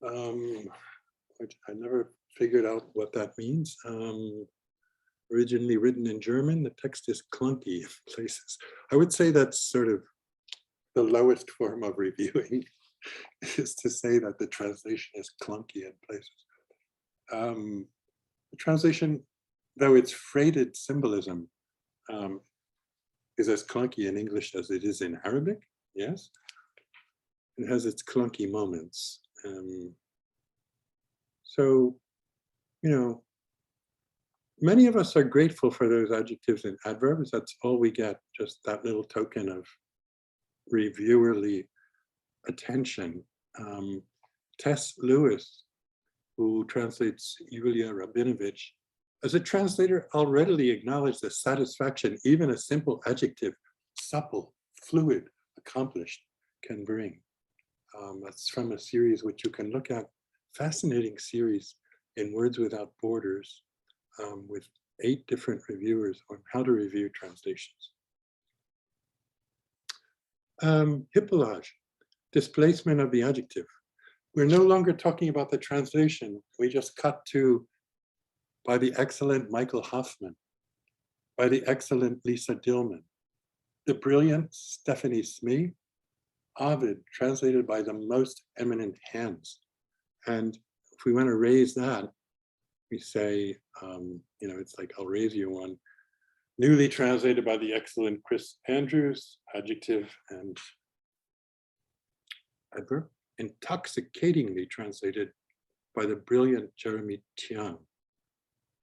which I never figured out what that means. Originally written in German, the text is clunky in places. I would say that's sort of the lowest form of reviewing, is to say that the translation is clunky in places. The translation, though its freighted symbolism, is as clunky in English as it is in Arabic, yes. It has its clunky moments. So, many of us are grateful for those adjectives and adverbs. That's all we get, just that little token of reviewerly attention. Tess Lewis, who translates Yulia Rabinovich, as a translator, I'll readily acknowledge the satisfaction even a simple adjective, supple, fluid, accomplished, can bring. That's from a series which you can look at, fascinating series in Words Without Borders, with 8 different reviewers on how to review translations. Hippelage, displacement of the adjective. We're no longer talking about the translation. We just cut to by the excellent Michael Hoffman, by the excellent Lisa Dillman, the brilliant Stephanie Smee, Ovid, translated by the most eminent hands. And if we want to raise that, we say, it's like, I'll raise you one. Newly translated by the excellent Chris Andrews, adjective and adverb. Intoxicatingly translated by the brilliant Jeremy Tian.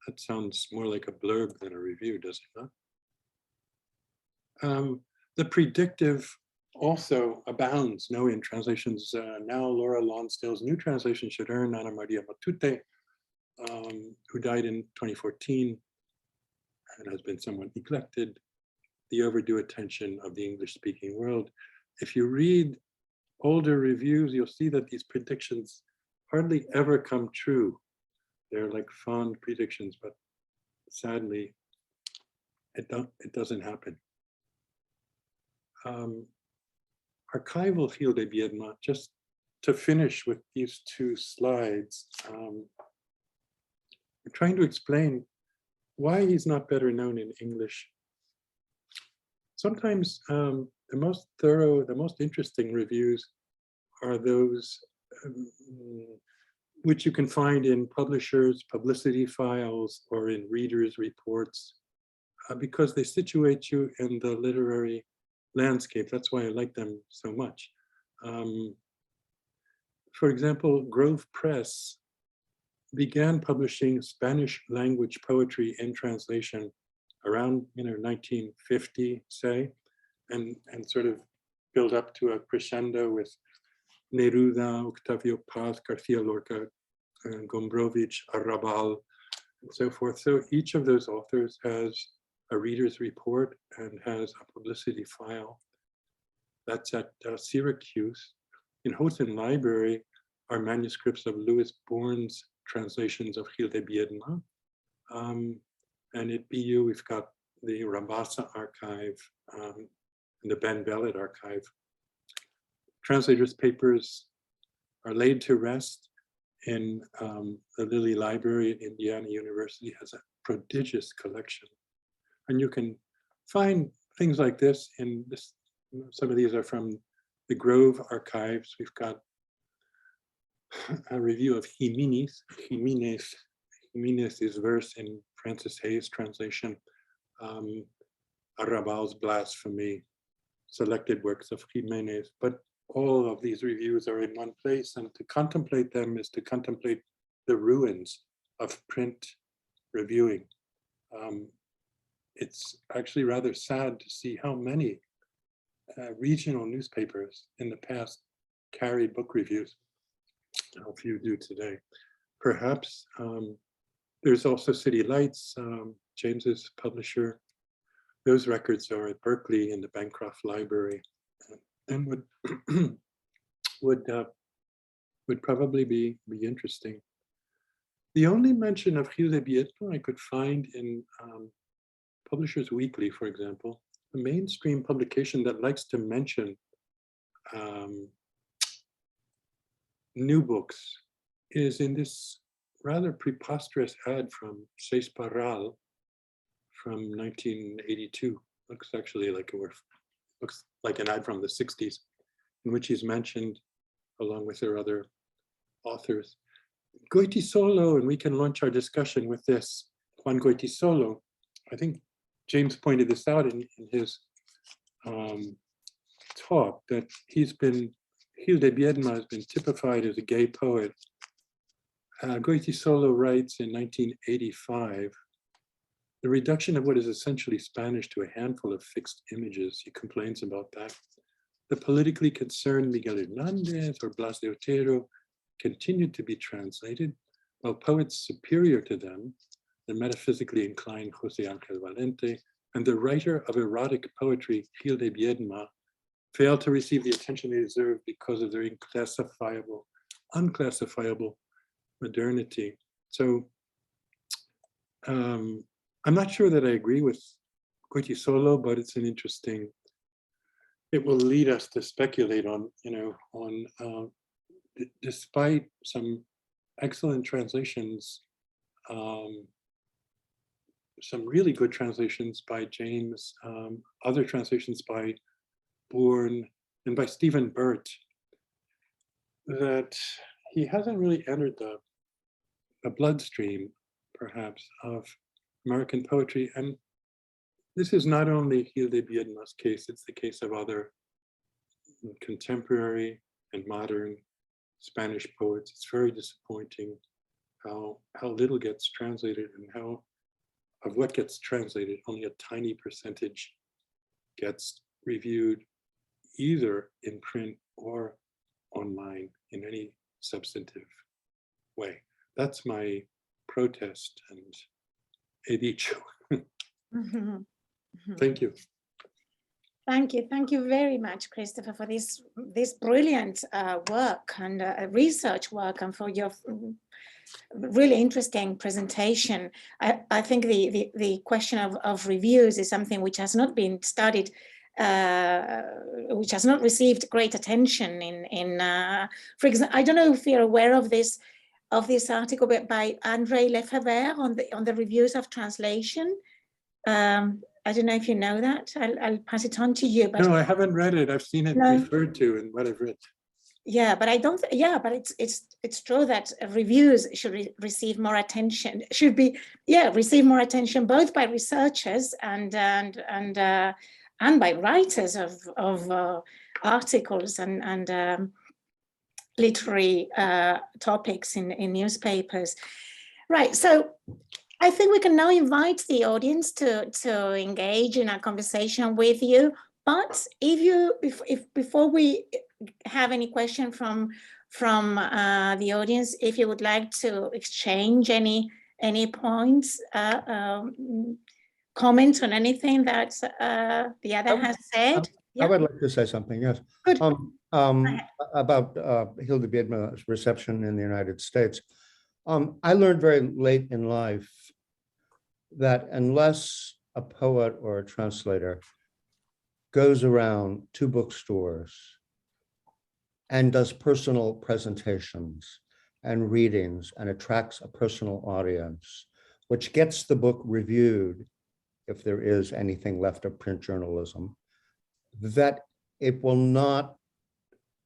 That sounds more like a blurb than a review, does it not? The predictive also abounds, in translations. Now Laura Lonsdale's new translation should earn Ana Maria Matute, who died in 2014 and has been somewhat neglected, the overdue attention of the English-speaking world. If you read older reviews, you'll see that these predictions hardly ever come true. They're like fond predictions, but sadly, it doesn't happen. Archival Gil de Biedma, just to finish with these 2 slides, I'm trying to explain why he's not better known in English. Sometimes the most thorough, the most interesting reviews are those which you can find in publishers' publicity files or in readers' reports, because they situate you in the literary landscape. That's why I like them so much. For example, Grove Press began publishing Spanish language poetry in translation around 1950, say, and sort of build up to a crescendo with Neruda, Octavio Paz, Garcia Lorca, Gombrowicz, Arrabal, and so forth. So each of those authors has a reader's report and has a publicity file. That's at Syracuse. In Houghton Library are manuscripts of Louis Bourne's translations of Gil de Biedma. And at BU, we've got the Rabassa archive and the Ben Bellet archive. translators' papers are laid to rest in the Lilly Library at Indiana University. Has a prodigious collection. And you can find things like this in this. Some of these are from the Grove archives. We've got a review of Jimenez's verse in Francis Hayes' translation, Arrabal's Blasphemy, selected works of Jimenez. But all of these reviews are in one place, and to contemplate them is to contemplate the ruins of print reviewing. It's actually rather sad to see how many regional newspapers in the past carried book reviews. How few do today. Perhaps there's also City Lights, James's publisher. Those records are at Berkeley in the Bancroft Library, and would probably be interesting. The only mention of Gil de Biedma I could find in Publishers Weekly, for example, a mainstream publication that likes to mention new books, is in this rather preposterous ad from Seis Parral from 1982. Looks actually like looks like an ad from the 60s, in which he's mentioned, along with their other authors, Goytisolo, and we can launch our discussion with this. Juan Goytisolo, I think James pointed this out in his talk, that Gil de Biedma has been typified as a gay poet. Goytisolo writes in 1985, the reduction of what is essentially Spanish to a handful of fixed images. He complains about that. The politically concerned Miguel Hernandez or Blas de Otero continued to be translated, while poets superior to them, the metaphysically inclined José Ángel Valente, and the writer of erotic poetry, Gil de Biedma, failed to receive the attention they deserve because of their unclassifiable modernity. So I'm not sure that I agree with Goytisolo, but it's an interesting, it will lead us to speculate on, despite some excellent translations, some really good translations by James, other translations by Bourne and by Stephen Burt, that he hasn't really entered the bloodstream, perhaps, of American poetry. And this is not only Gil de Biedma's case, it's the case of other contemporary and modern Spanish poets. It's very disappointing how little gets translated, and how of what gets translated, only a tiny percentage gets reviewed either in print or online in any substantive way. That's my protest and he dicho. Thank you. Thank you very much, Christopher, for this brilliant work and research work, and for your really interesting presentation. I think the question of reviews is something which has not been studied, which has not received great attention in for example, I don't know if you're aware of this article by André Lefebvre on the reviews of translation. I don't know if you know that. I'll pass it on to you. But no, I haven't read it. I've seen it referred to in what I've read. Yeah, but I don't. But it's true that reviews should receive more attention. Receive more attention both by researchers and by writers of articles and literary topics in newspapers. Right. So I think we can now invite the audience to engage in a conversation with you. But if before we have any question from the audience, if you would like to exchange any points, comment on anything that the other has said. I would like to say something. Yes. Good. About Gil de Biedma's reception in the United States. I learned very late in life that unless a poet or a translator goes around to bookstores and does personal presentations and readings and attracts a personal audience, which gets the book reviewed, if there is anything left of print journalism, that it will not,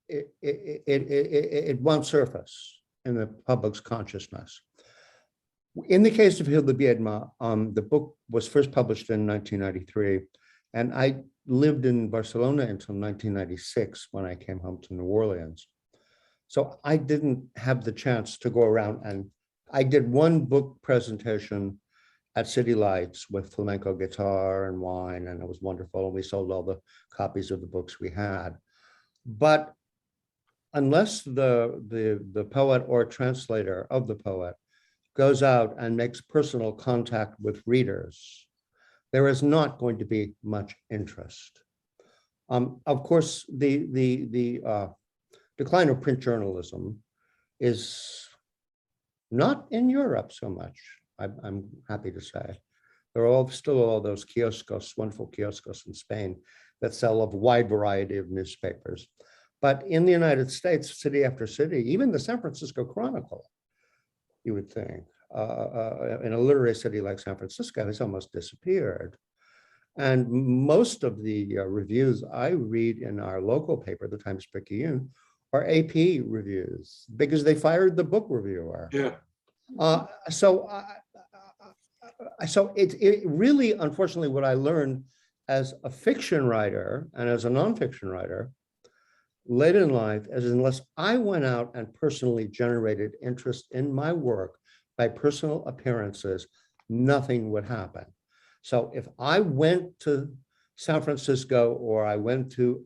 it won't surface in the public's consciousness. In the case of Gil de Biedma, the book was first published in 1993, and I lived in Barcelona until 1996 when I came home to New Orleans. So I didn't have the chance to go around, and I did one book presentation at City Lights with flamenco guitar and wine, and it was wonderful. And we sold all the copies of the books we had. But unless the poet or translator of the poet goes out and makes personal contact with readers, there is not going to be much interest. Of course, the decline of print journalism is not in Europe so much, I'm happy to say. There are still all those kioscos, wonderful kioscos in Spain that sell a wide variety of newspapers. But in the United States, city after city, even the San Francisco Chronicle, you would think, in a literary city like San Francisco, has almost disappeared. And most of the reviews I read in our local paper, the Times-Picayune, are AP reviews because they fired the book reviewer. Yeah. So it really, unfortunately, what I learned as a fiction writer and as a nonfiction writer late in life is unless I went out and personally generated interest in my work by personal appearances, nothing would happen. So if I went to San Francisco or I went to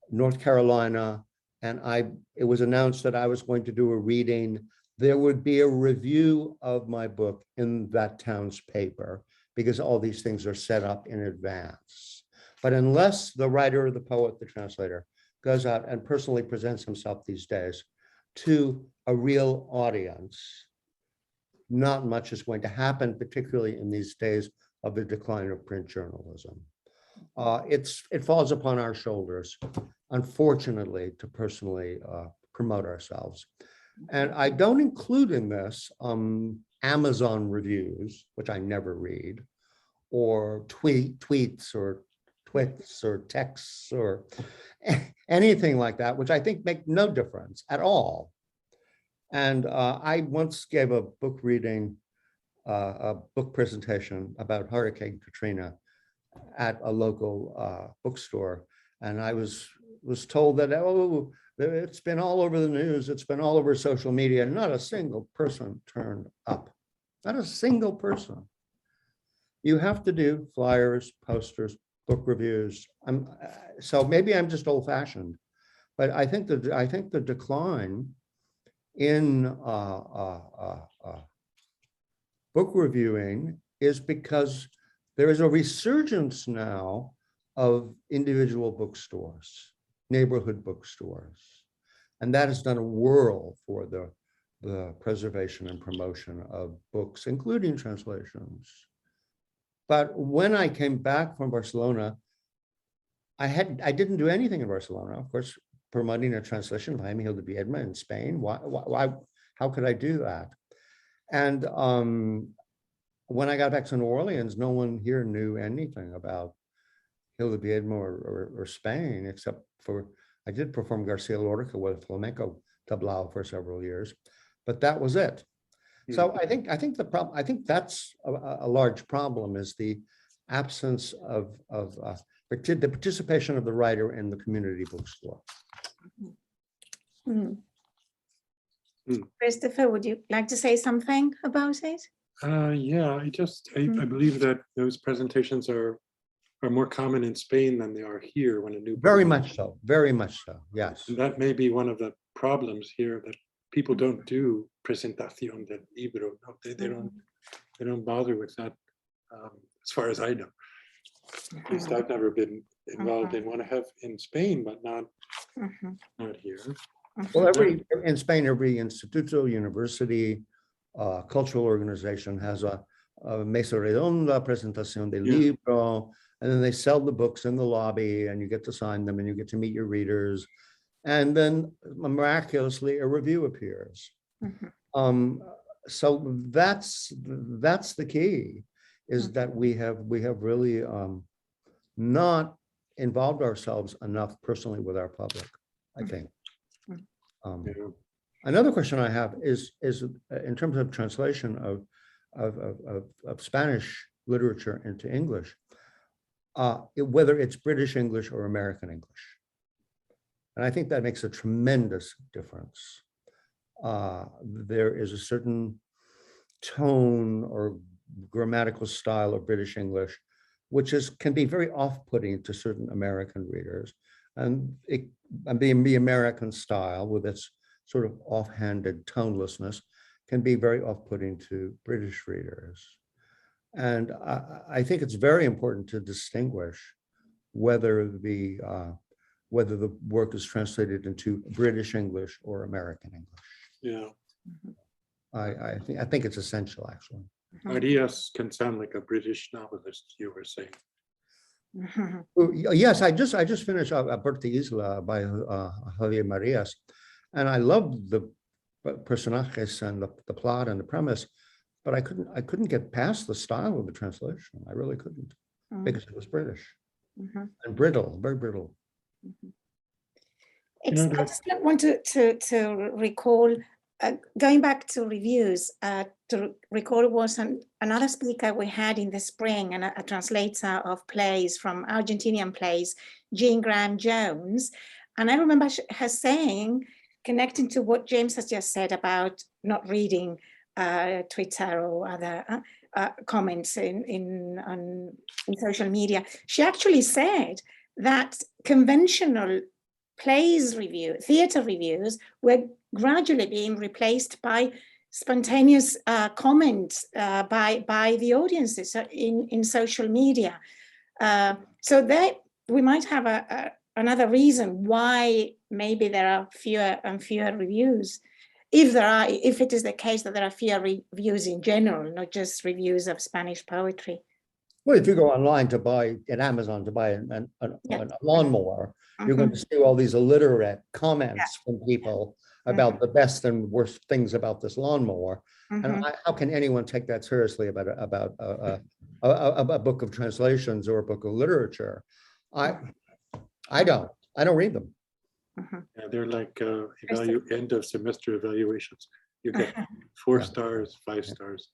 North Carolina, and it was announced that I was going to do a reading, there would be a review of my book in that town's paper because all these things are set up in advance. But unless the writer, the poet, the translator goes out and personally presents himself these days to a real audience, not much is going to happen, particularly in these days of the decline of print journalism. It falls upon our shoulders, unfortunately, to personally promote ourselves. And I don't include in this Amazon reviews, which I never read, or tweets or twits or texts or anything like that, which I think make no difference at all. And I once gave a book reading, a book presentation about Hurricane Katrina at a local bookstore. And I was told that, oh, it's been all over the news, it's been all over social media, not a single person turned up, not a single person. You have to do flyers, posters, book reviews. So maybe I'm just old-fashioned, but I think the decline in book reviewing is because there is a resurgence now of individual bookstores, neighborhood bookstores, and that has done a whirl for the preservation and promotion of books, including translations. But when I came back from Barcelona, I didn't do anything in Barcelona, of course, promoting a translation of Jaime Gil de Biedma in Spain. Why, how could I do that? And when I got back to New Orleans, no one here knew anything about Gil de Biedma or Spain, except for, I did perform Garcia Lorca with flamenco tablao for several years, but that was it. So I think that's a large problem, is the absence of the participation of the writer in the community bookstore. Christopher, would you like to say something about it? Yeah, I believe that those presentations are more common in Spain than they are here when a new book. Very much so, yes. And that may be one of the problems here, that people don't do presentación del libro. No, they don't bother with that, as far as I know. At least I've never been involved in one. I have in Spain, but not here. Well, in Spain, every Instituto, university, cultural organization has a mesa redonda, presentación del libro, and then they sell the books in the lobby, and you get to sign them, and you get to meet your readers, and then miraculously a review appears. So that's the key, is that we have really not involved ourselves enough personally with our public, I think. Another question I have is in terms of translation of Spanish literature into English, whether it's British English or American English. And I think that makes a tremendous difference. There is a certain tone or grammatical style of British English, which can be very off-putting to certain American readers. And the American style, with its sort of offhanded tonelessness, can be very off-putting to British readers. And I think it's very important to distinguish whether the work is translated into British English or American English. Yeah. I think it's essential, actually. Arias can sound like a British novelist, you were saying. Yes, I just finished Aberta Isla by Javier Marias, and I loved the personajes and the plot and the premise, but I couldn't get past the style of the translation. I really couldn't, because it was British and brittle, very brittle. I just want to recall, going back to reviews, to recall was another speaker we had in the spring, and a translator of plays from Argentinian plays, Jean Graham Jones. And I remember her saying, connecting to what James has just said about not reading Twitter or other comments in social media, she actually said that conventional plays theater reviews were gradually being replaced by spontaneous comments by the audiences in social media. So that we might have another reason why maybe there are fewer and fewer reviews, if it is the case that there are fewer reviews in general, not just reviews of Spanish poetry. Well, if you go online to buy at Amazon to buy a lawnmower, you're going to see all these illiterate comments from people about the best and worst things about this lawnmower. And how can anyone take that seriously about a book of translations or a book of literature? I don't read them. Yeah, they're like end of semester evaluations. You get 4 stars, 5 stars.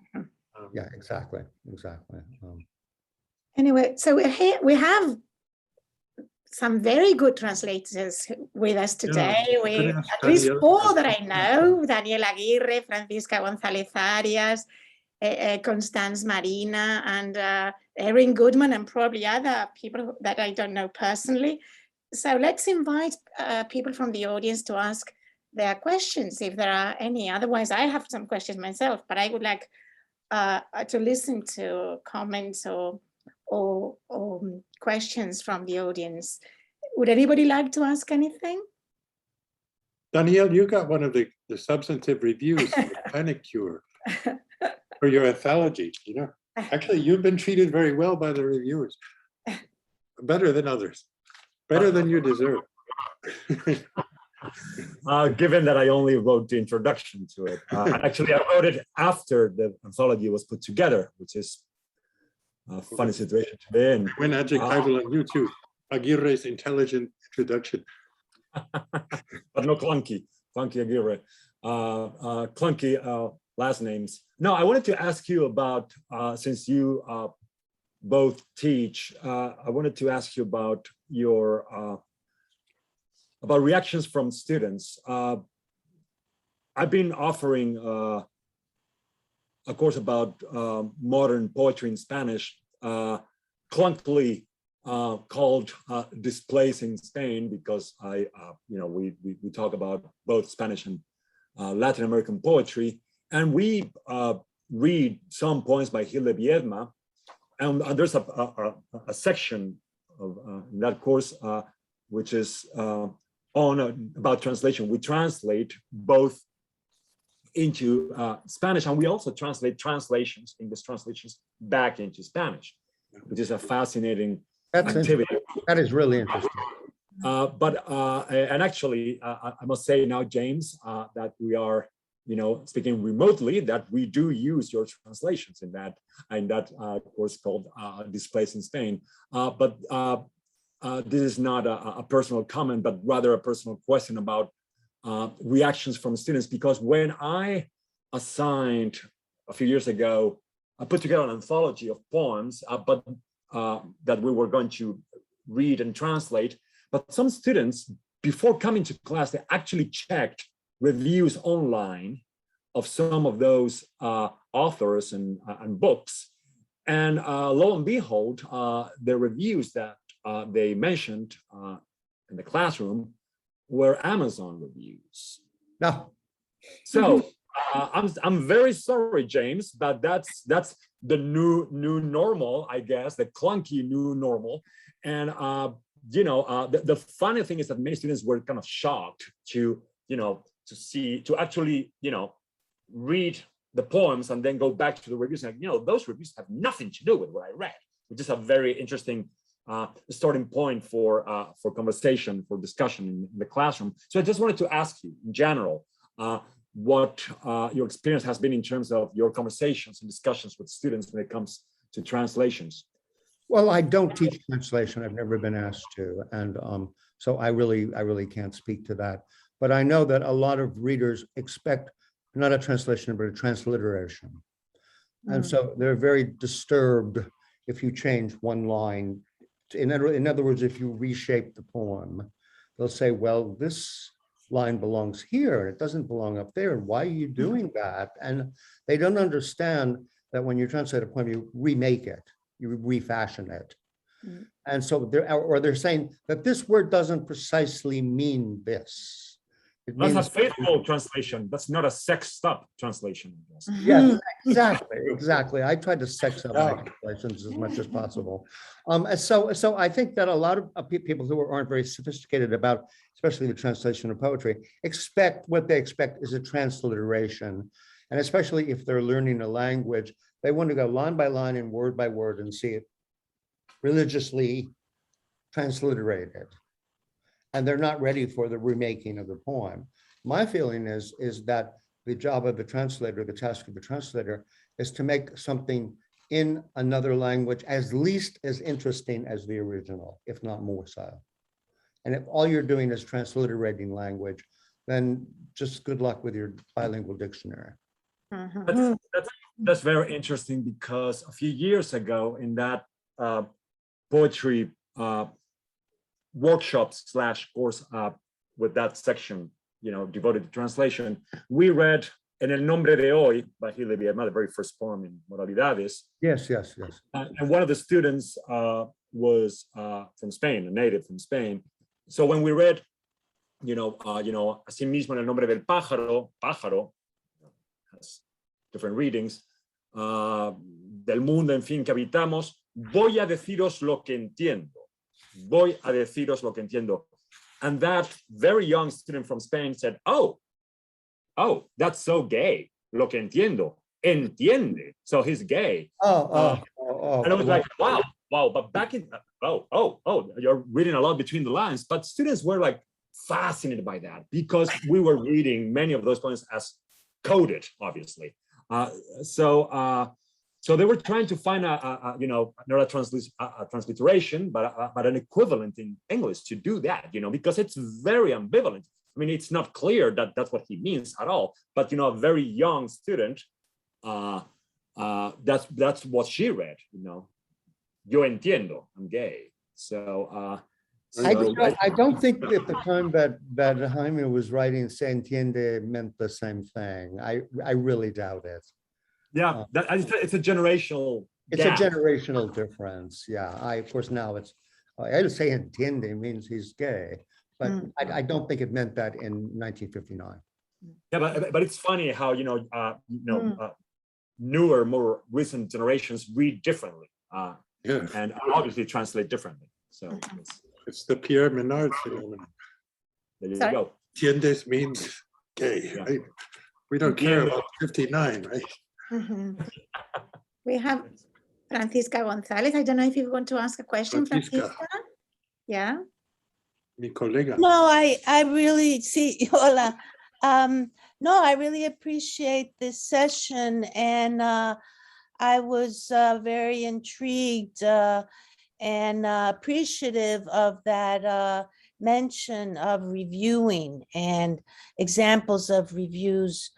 Yeah, exactly. Anyway, so we have some very good translators with us today. At least 4 that I know: Daniel Aguirre, Francisca González Arias, Constance Marina, and Erin Goodman, and probably other people that I don't know personally. So let's invite people from the audience to ask their questions, if there are any. Otherwise, I have some questions myself, but I would like to listen to comments or questions from the audience. Would anybody like to ask anything? Danielle, you got one of the substantive reviews for Panic Cure for your anthology. You know, actually, you've been treated very well by the reviewers, better than others, better than you deserve. Given that I only wrote the introduction to it, actually I wrote it after the anthology was put together, which is a funny situation to be in. When adjectival on YouTube, Aguirre's intelligent introduction. But no clunky Aguirre. Clunky last names. No, I wanted to ask you about, since you both teach, I wanted to ask you about your, about reactions from students. I've been offering a course about modern poetry in Spanish, clunkily called Displacing Spain, because we talk about both Spanish and Latin American poetry, and we read some poems by Gil de Biedma, and there's a section of in that course which is about translation. We translate both into Spanish, and we also translate translations, English translations, back into Spanish, which is a fascinating activity. That is really interesting. And actually, I must say now, James, that we are, speaking remotely, that we do use your translations in that course called Displaced in Spain. But this is not a personal comment, but rather a personal question about reactions from students, because when I assigned a few years ago, I put together an anthology of poems, but that we were going to read and translate. But some students, before coming to class, they actually checked reviews online of some of those authors and books. And lo and behold, the reviews that they mentioned in the classroom were Amazon reviews. No. So I'm very sorry, James, but that's the new normal, I guess, the clunky new normal. And the funny thing is that many students were kind of shocked to actually read the poems and then go back to the reviews. And those reviews have nothing to do with what I read, which is a very interesting starting point for conversation, for discussion in the classroom. So I just wanted to ask you, in general, what your experience has been in terms of your conversations and discussions with students when it comes to translations. Well, I don't teach translation. I've never been asked to, and so I really can't speak to that. But I know that a lot of readers expect not a translation, but a transliteration. And so they're very disturbed if you change one line. In other words, if you reshape the poem, they'll say, well, this line belongs here, it doesn't belong up there, and why are you doing that? And they don't understand that when you translate a poem, you remake it, you refashion it. And so they're saying that this word doesn't precisely mean this. That's a faithful translation. That's not a sexed up translation. Yes, exactly. I tried to sex up my translations as much as possible. So I think that a lot of people who aren't very sophisticated about, especially the translation of poetry, what they expect is a transliteration. And especially if they're learning a language, they want to go line by line and word by word and see it religiously transliterated. And they're not ready for the remaking of the poem. My feeling is that the job of the translator, the task of the translator, is to make something in another language as least as interesting as the original, if not more so. And if all you're doing is transliterating language, then just good luck with your bilingual dictionary. That's very interesting, because a few years ago in that poetry workshops / course with that section, devoted to translation, we read En el nombre de hoy by Gil de Biedma, the very first poem in Modalidades. Yes. And one of the students was from Spain, a native from Spain. So when we read, Asimismo en el nombre del pájaro has different readings, del mundo, en fin, que habitamos, voy a deciros lo que entiendo. Voy a deciros lo que entiendo. And that very young student from Spain said, oh, that's so gay. Lo que entiendo. Entiende. So he's gay. And I was like, wow. But back in, you're reading a lot between the lines. But students were like fascinated by that, because we were reading many of those poems as coded, obviously. So they were trying to find not a transliteration, but an equivalent in English to do that, because it's very ambivalent. I mean, it's not clear that that's what he means at all. But a very young student, that's what she read. Yo entiendo, I'm gay. So I don't think at the time that Jaime was writing "se entiende" meant the same thing. I really doubt it. Yeah, it's a generational. It's gap. A generational difference. Yeah, of course now it's. I say entiende means he's gay, but I don't think it meant that in 1959. Yeah, but it's funny how newer, more recent generations read differently, and obviously translate differently. So it's the Pierre Menard phenomenon. There you go. Entiendes means gay, right? We don't care about 59, right? We have Francisca González. I don't know if you want to ask a question, Francisca. Francisca. Yeah. Mi colega. No, I really see, hola. No, I really appreciate this session, and I was very intrigued and appreciative of that mention of reviewing and examples of reviews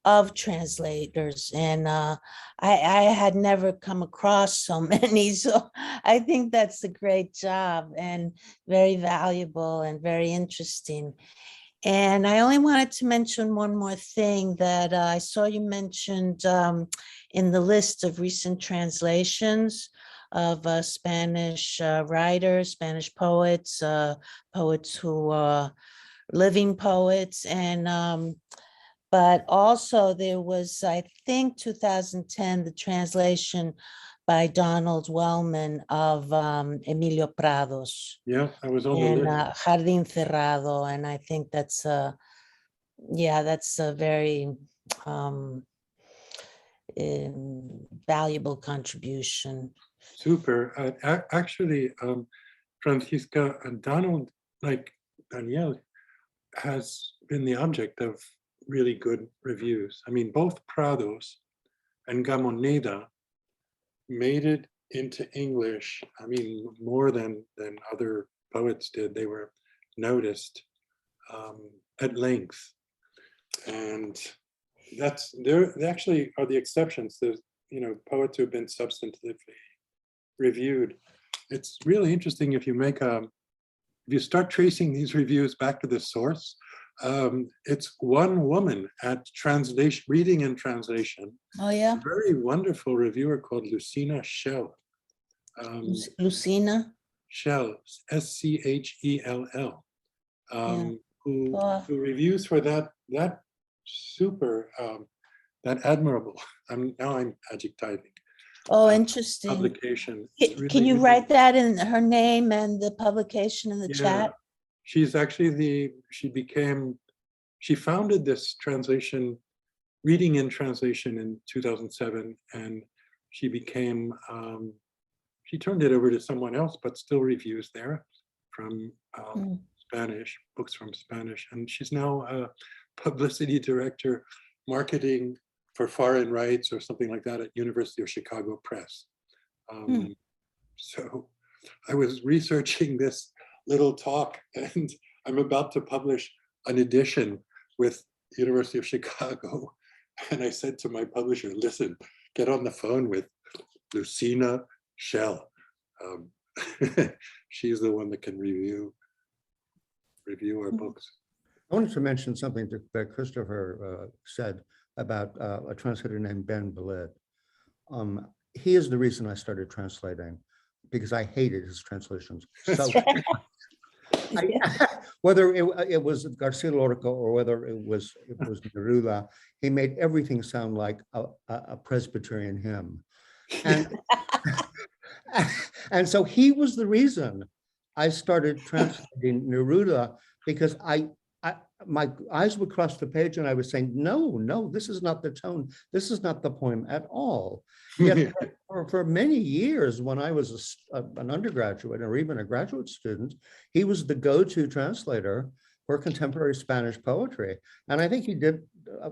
of translators. And I had never come across so many, so I think that's a great job and very valuable and very interesting. And I only wanted to mention one more thing that I saw you mentioned in the list of recent translations of Spanish writers, Spanish poets, poets who are living poets. And but also there was, I think, 2010, the translation by Donald Wellman of Emilio Prados. Yeah, I was on the And list. Jardín Cerrado, and I think that's that's a very valuable contribution. Super. Actually, Francisca and Donald, like Danielle, has been the object of really good reviews. I mean, both Prados and Gamoneda made it into English. I mean, more than other poets did. They were noticed at length, and they actually are the exceptions. There's, you know, poets who have been substantively reviewed. It's really interesting if you start tracing these reviews back to the source. It's one woman at translation, reading and translation. Oh yeah, A very wonderful reviewer called Lucina Schell. Lucina. Schell, S-C-H-E-L-L, who reviews for that super, that admirable. Now I'm adjectiving. Oh, interesting. Publication. Can you write that in her name and the publication in the chat? She's actually she founded this translation, reading and translation in 2007, and she became, she turned it over to someone else, but still reviews there from Spanish, books from Spanish. And she's now a publicity director, marketing for foreign rights or something like that at University of Chicago Press. So I was researching this little talk, and I'm about to publish an edition with University of Chicago. And I said to my publisher, listen, get on the phone with Lucina Schell. She's the one that can review our books. I wanted to mention something that Christopher said about a translator named Ben Belid. He is the reason I started translating, because I hated his translations. So whether it was Garcia Lorca or whether it was Neruda, he made everything sound like a Presbyterian hymn. And, and so he was the reason I started translating Neruda, because my eyes would cross the page and I was saying, no, this is not the tone. This is not the poem at all. Yet for many years, when I was an undergraduate or even a graduate student, he was the go-to translator for contemporary Spanish poetry. And I think he did,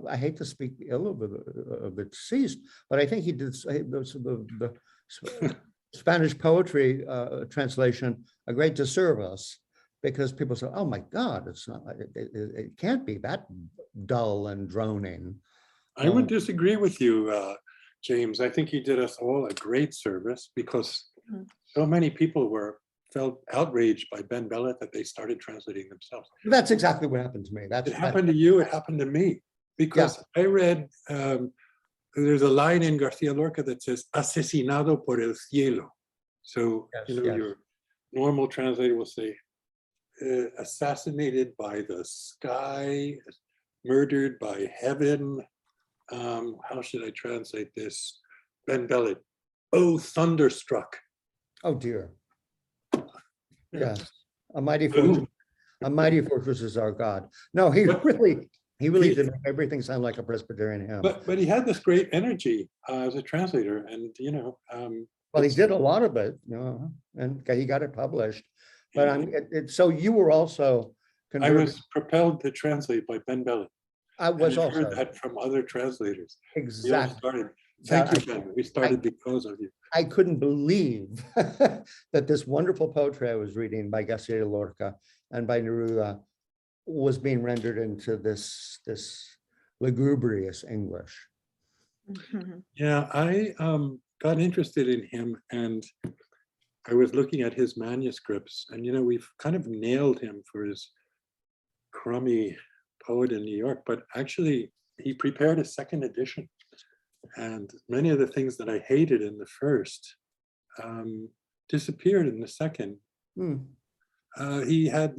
I hate to speak ill of the deceased, but I think he did the Spanish poetry translation a great disservice, because people say, oh my God, it's not, it can't be that dull and droning. I would disagree with you, James. I think he did us all a great service, because so many people felt outraged by Ben Belid that they started translating themselves. That's exactly what happened to me. It happened to you, it happened to me. Because I read, there's a line in Garcia Lorca that says, asesinado por el cielo. So, your normal translator will say, assassinated by the sky, murdered by heaven. How should I translate this? Ben Belid, oh, thunderstruck. Oh dear. Yes, a mighty fortress is our God. No, he really did make everything sound like a Presbyterian hymn. But he had this great energy as a translator, and Well, he did a lot of it, and he got it published. But so you were also I converted. was propelled to translate by Ben Bellet. I was I've also. heard that from other translators. We all Exactly. started. Thank Yeah, you, Ben. We started because of you. I couldn't believe that this wonderful poetry I was reading by Garcia Lorca and by Neruda was being rendered into this lugubrious English. Yeah, I got interested in him, and I was looking at his manuscripts, and we've kind of nailed him for his crummy Poet in New York, but actually he prepared a second edition, and many of the things that I hated in the first disappeared in the second. He had,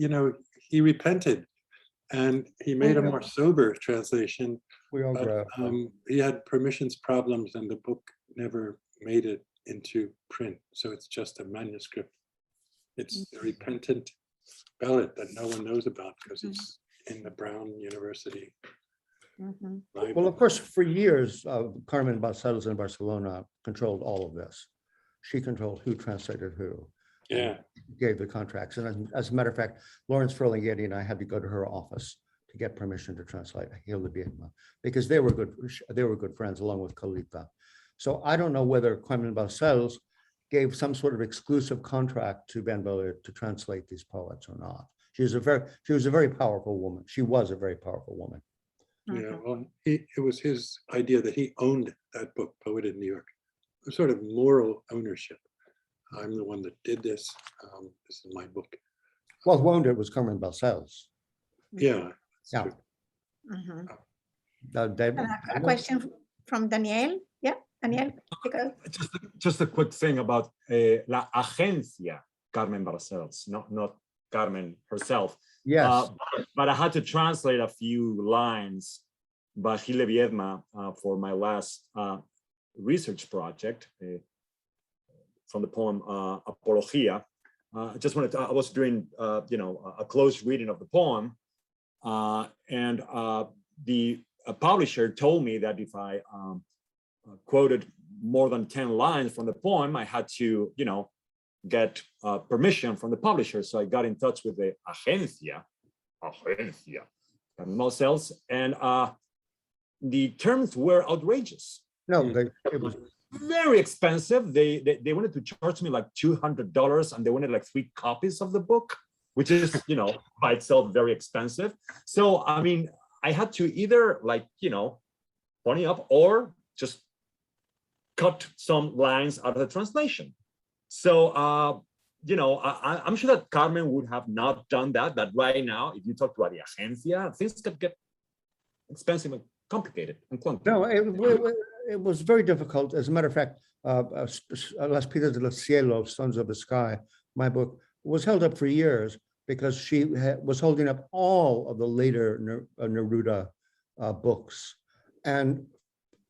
he repented, and he made a more sober translation. We all grow. He had permissions problems, and the book never made it into print. So it's just a manuscript. It's the repentant Bellet that no one knows about because he's in the Brown University. Well, of course, for years, Carmen Balcells in Barcelona controlled all of this. She controlled who translated who. Yeah. Gave the contracts. And as a matter of fact, Lawrence Ferlinghetti and I had to go to her office to get permission to translate Gil de Biedma, because they were good friends along with Colita. So I don't know whether Carmen Balcells gave some sort of exclusive contract to Ben Bellet to translate these poets or not. She was a very powerful woman. She was a very powerful woman. Yeah, well, it was his idea that he owned that book, Poet in New York, a sort of moral ownership. I'm the one that did this. This is my book. Well, who owned it was Carmen Balcells. Yeah. Yeah. A question from Daniel. Yeah, Daniel. Just a quick thing about La Agencia Carmen Balcells, not Carmen herself. Yes. But I had to translate a few lines by Gil de Biedma for my last research project from the poem Apologia. I was doing, a close reading of the poem, and the publisher told me that if I quoted more than 10 lines from the poem, I had to, get permission from the publisher. So I got in touch with the Agencia, Carmen Balcells, and the terms were outrageous. No, it was very expensive. They wanted to charge me like $200, and they wanted like 3 copies of the book, which is, by itself very expensive. So, I mean, I had to either pony up or just cut some lines out of the translation. So, I'm sure that Carmen would have not done that, but right now, if you talk to the Agencia, things could get expensive and complicated and clunky. No, it was very difficult. As a matter of fact, Las Piedras del Cielo, Sons of the Sky, my book, was held up for years because she was holding up all of the later Neruda books. And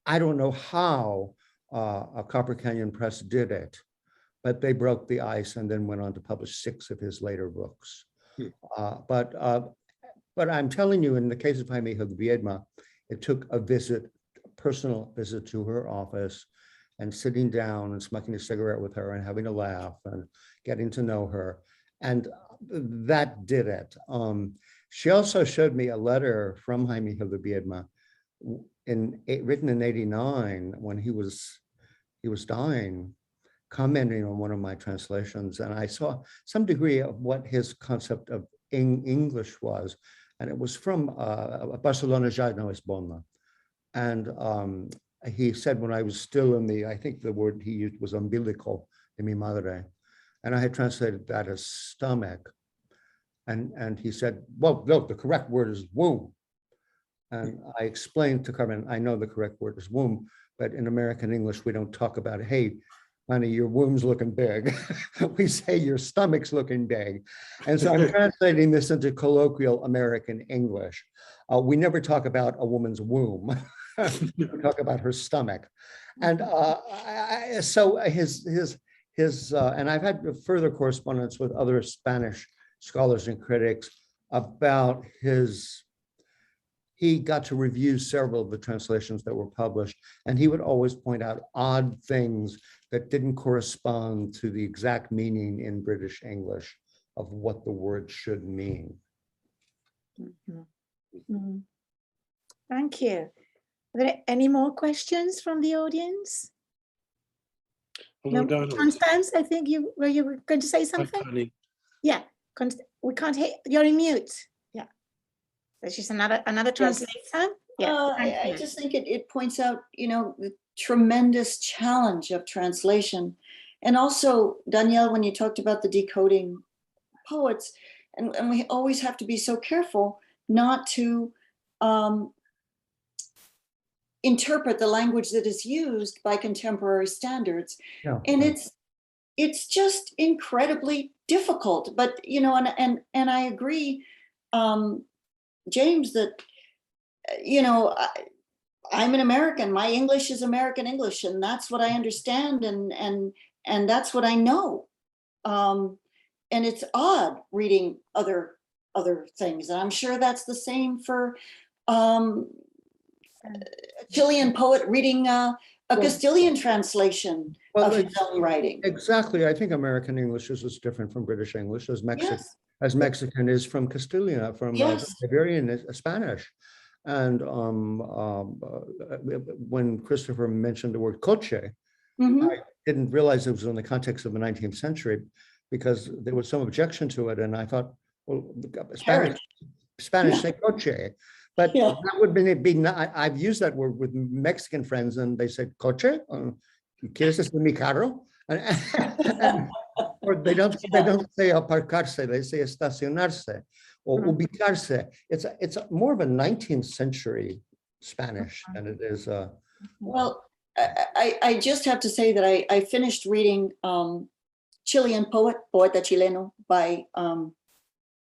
I don't know how a Copper Canyon Press did it, but they broke the ice and then went on to publish 6 of his later books. But I'm telling you, in the case of Jaime Gil de Biedma, it took a personal visit to her office and sitting down and smoking a cigarette with her and having a laugh and getting to know her. And that did it. She also showed me a letter from Jaime Gil de Biedma written in '89 when he was dying, commenting on one of my translations. And I saw some degree of what his concept of English was. And it was from Barcelona ya no es bona. And he said when I was still in I think the word he used was umbilical de mi madre. And I had translated that as stomach. And he said, well, no, the correct word is womb. And I explained to Carmen, I know the correct word is womb, but in American English, we don't talk about, hey, honey, your womb's looking big. We say your stomach's looking big. And so I'm translating this into colloquial American English. We never talk about a woman's womb. We talk about her stomach. And so and I've had further correspondence with other Spanish scholars and critics about he got to review several of the translations that were published, and he would always point out odd things that didn't correspond to the exact meaning in British English of what the word should mean. Thank you. Are there any more questions from the audience? Hello, No, Donald. Constance, I think you were going to say Hi, something. Connie. Yeah, we can't hear. You're in mute. Yeah, there's just another translator. Yeah, I just think it points out, the tremendous challenge of translation. And also, Danielle, when you talked about the decoding poets, and we always have to be so careful not to interpret the language that is used by contemporary standards. Yeah. And it's just incredibly difficult. But, and I agree, James, that, I'm an American. My English is American English, and that's what I understand, and that's what I know. And it's odd reading other things, and I'm sure that's the same for a Chilean poet reading a Castilian translation of his own writing. Exactly. I think American English is different from British English, as Mexican is from Castilian, from Iberian Spanish. And when Christopher mentioned the word coche, I didn't realize it was in the context of the 19th century, because there was some objection to it. And I thought, well, Spanish say coche. But that would be I've used that word with Mexican friends, and they said coche, ¿quieres decir mi carro? Or they don't say aparcarse, they say estacionarse or ubicarse. It's more of a 19th century Spanish than it is. Well, I just have to say that I finished reading Chilean Poeta Chileno by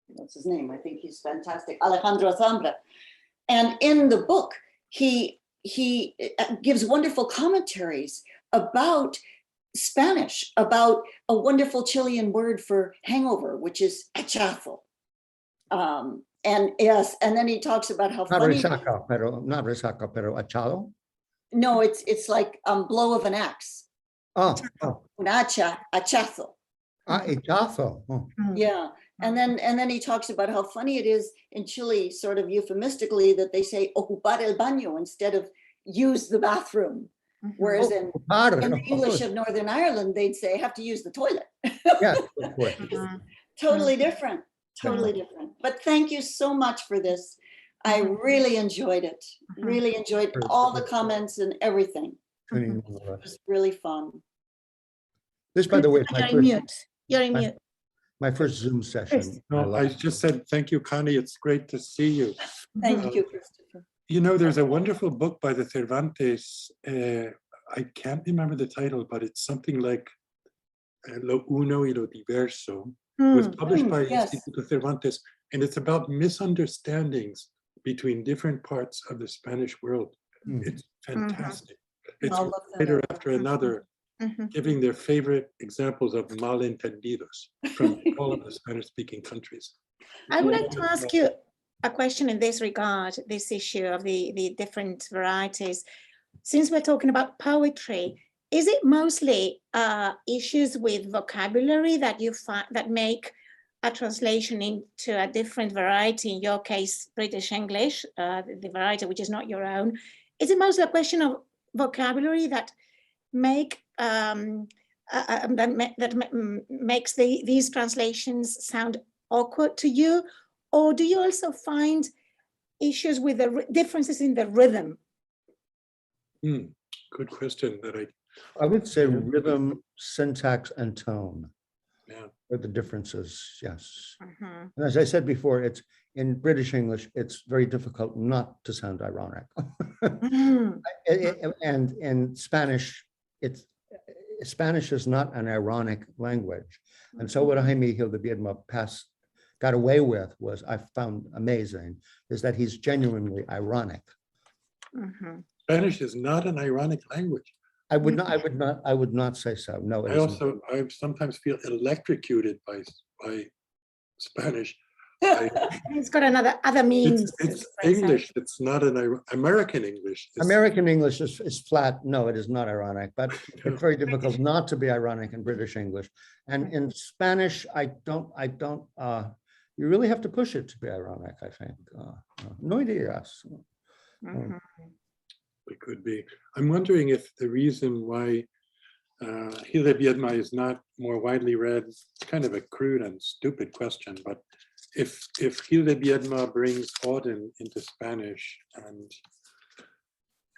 what's his name? I think he's fantastic, Alejandro Zambra. And in the book, he gives wonderful commentaries about Spanish, about a wonderful Chilean word for hangover, which is hachazo. And then he talks about how funny. Not resaca, pero achado. No, it's like blow of an axe. Un hachazo. Hachazo. Yeah. And then he talks about how funny it is in Chile, sort of euphemistically, that they say ocupar el baño instead of use the bathroom. Whereas in the English of Northern Ireland, they'd say have to use the toilet. Yeah, of course. Totally different. Totally different. But thank you so much for this. I really enjoyed it. Really enjoyed all the comments and everything. It was really fun. This, by the way, you're in mute. My first Zoom session. No, I just said, thank you, Connie. It's great to see you. Thank you, Christopher. There's a wonderful book by the Cervantes. I can't remember the title, but it's something like Lo Uno y Lo Diverso. It was published by Instituto Cervantes, and it's about misunderstandings between different parts of the Spanish world. It's fantastic. It's one writer after another giving their favorite examples of malentendidos from all of the Spanish-speaking countries. I would like to ask you a question in this regard, this issue of the different varieties. Since we're talking about poetry, is it mostly issues with vocabulary that you find that make a translation into a different variety, in your case, British English, the variety which is not your own? Is it mostly a question of vocabulary that makes these translations sound awkward to you? Or do you also find issues with the differences in the rhythm? Good question. I would say rhythm, syntax, and tone. Yeah. Are the differences, yes. And as I said before, it's in British English, it's very difficult not to sound ironic. And in Spanish, Spanish is not an ironic language. And so what Jaime Gil de Biedma got away with was, I found amazing, is that he's genuinely ironic. Spanish is not an ironic language. I would not say so. No, I sometimes feel electrocuted by Spanish. It's got other means. It's English. It's not an American English. American English is flat. No, it is not ironic, but it's very difficult not to be ironic in British English. And in Spanish, you really have to push it to be ironic, I think. No ideas. Mhm. It could be. I'm wondering if the reason why Gil de Biedma is not more widely read, it's kind of a crude and stupid question, but if Gil de Biedma brings Auden into Spanish, and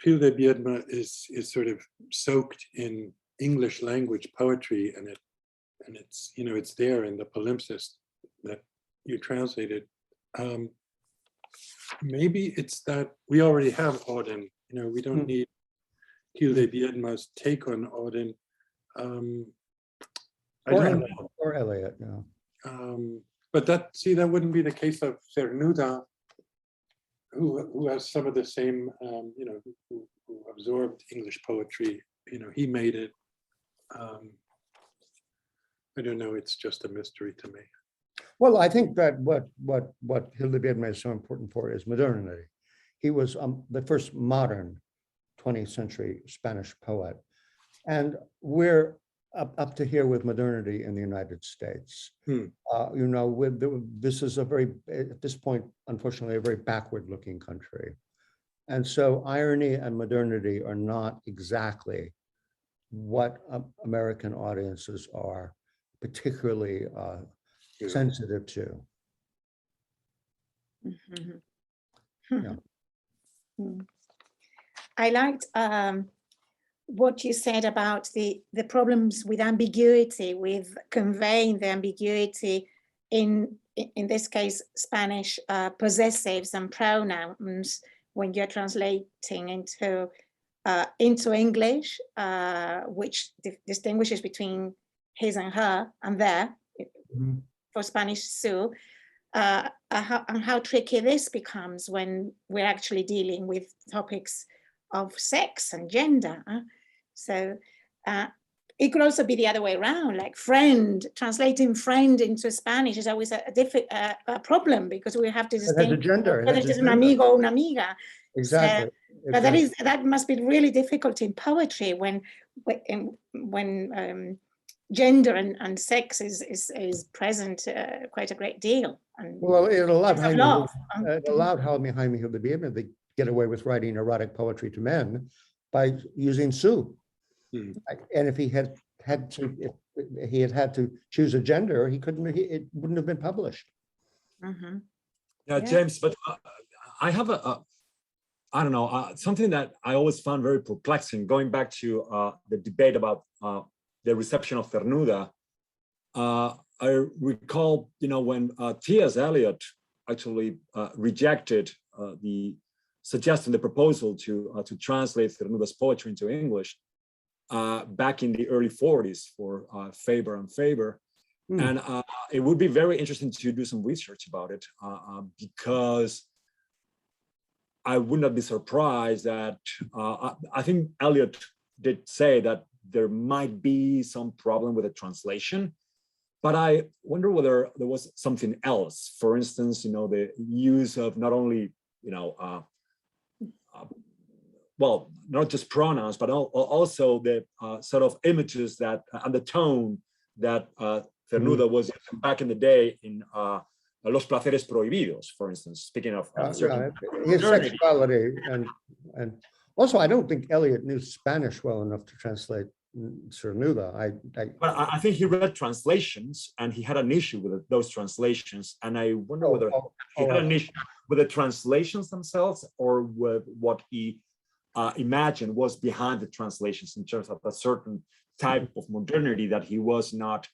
Gil de Biedma is sort of soaked in English language poetry, and it's it's there in the palimpsest that you translated. Maybe it's that we already have Auden. We don't need Gil de Biedma's take on Auden. I don't know. Or Eliot, yeah. But that wouldn't be the case of Cernuda, who has some of the same, who absorbed English poetry. He made it. I don't know. It's just a mystery to me. Well, I think that what Gil de Biedma is so important for is modernity. He was the first modern 20th century Spanish poet. And we're up to here with modernity in the United States. This is at this point, unfortunately, a very backward looking country. And so irony and modernity are not exactly what American audiences are particularly sensitive to. Mhm. Yeah. I liked what you said about the problems with ambiguity, with conveying the ambiguity in this case, Spanish possessives and pronouns when you're translating into English, which distinguishes between his and her and their for Spanish Sioux, and how tricky this becomes when we're actually dealing with topics of sex and gender. So it could also be the other way around, like friend, translating friend into Spanish is always a problem because we have to distinguish whether it is an amigo or una amiga. Exactly. But that must be really difficult in poetry when gender and sex is present quite a great deal. And well, it allowed Jaime Gil de Biedma to get away with writing erotic poetry to men by using Sioux. And if he had to choose a gender, it wouldn't have been published. Yeah, James, but I have I don't know, something that I always found very perplexing, going back to the debate about the reception of Cernuda. I recall, when T.S. Eliot actually rejected the suggestion, the proposal to translate Cernuda's poetry into English back in the early 40s for Faber and Faber. And it would be very interesting to do some research about it because I would not be surprised that I think Eliot did say that there might be some problem with the translation, but I wonder whether there was something else. For instance, the use of not only, well, not just pronouns, but also the sort of images that and the tone that Cernuda was using back in the day in Los Placeres Prohibidos, for instance, speaking of his sexuality. And also, I don't think Eliot knew Spanish well enough to translate Cernuda. But I think he read translations and he had an issue with those translations. And I wonder whether he had an issue with the translations themselves or with what he imagined was behind the translations in terms of a certain type of modernity that he was not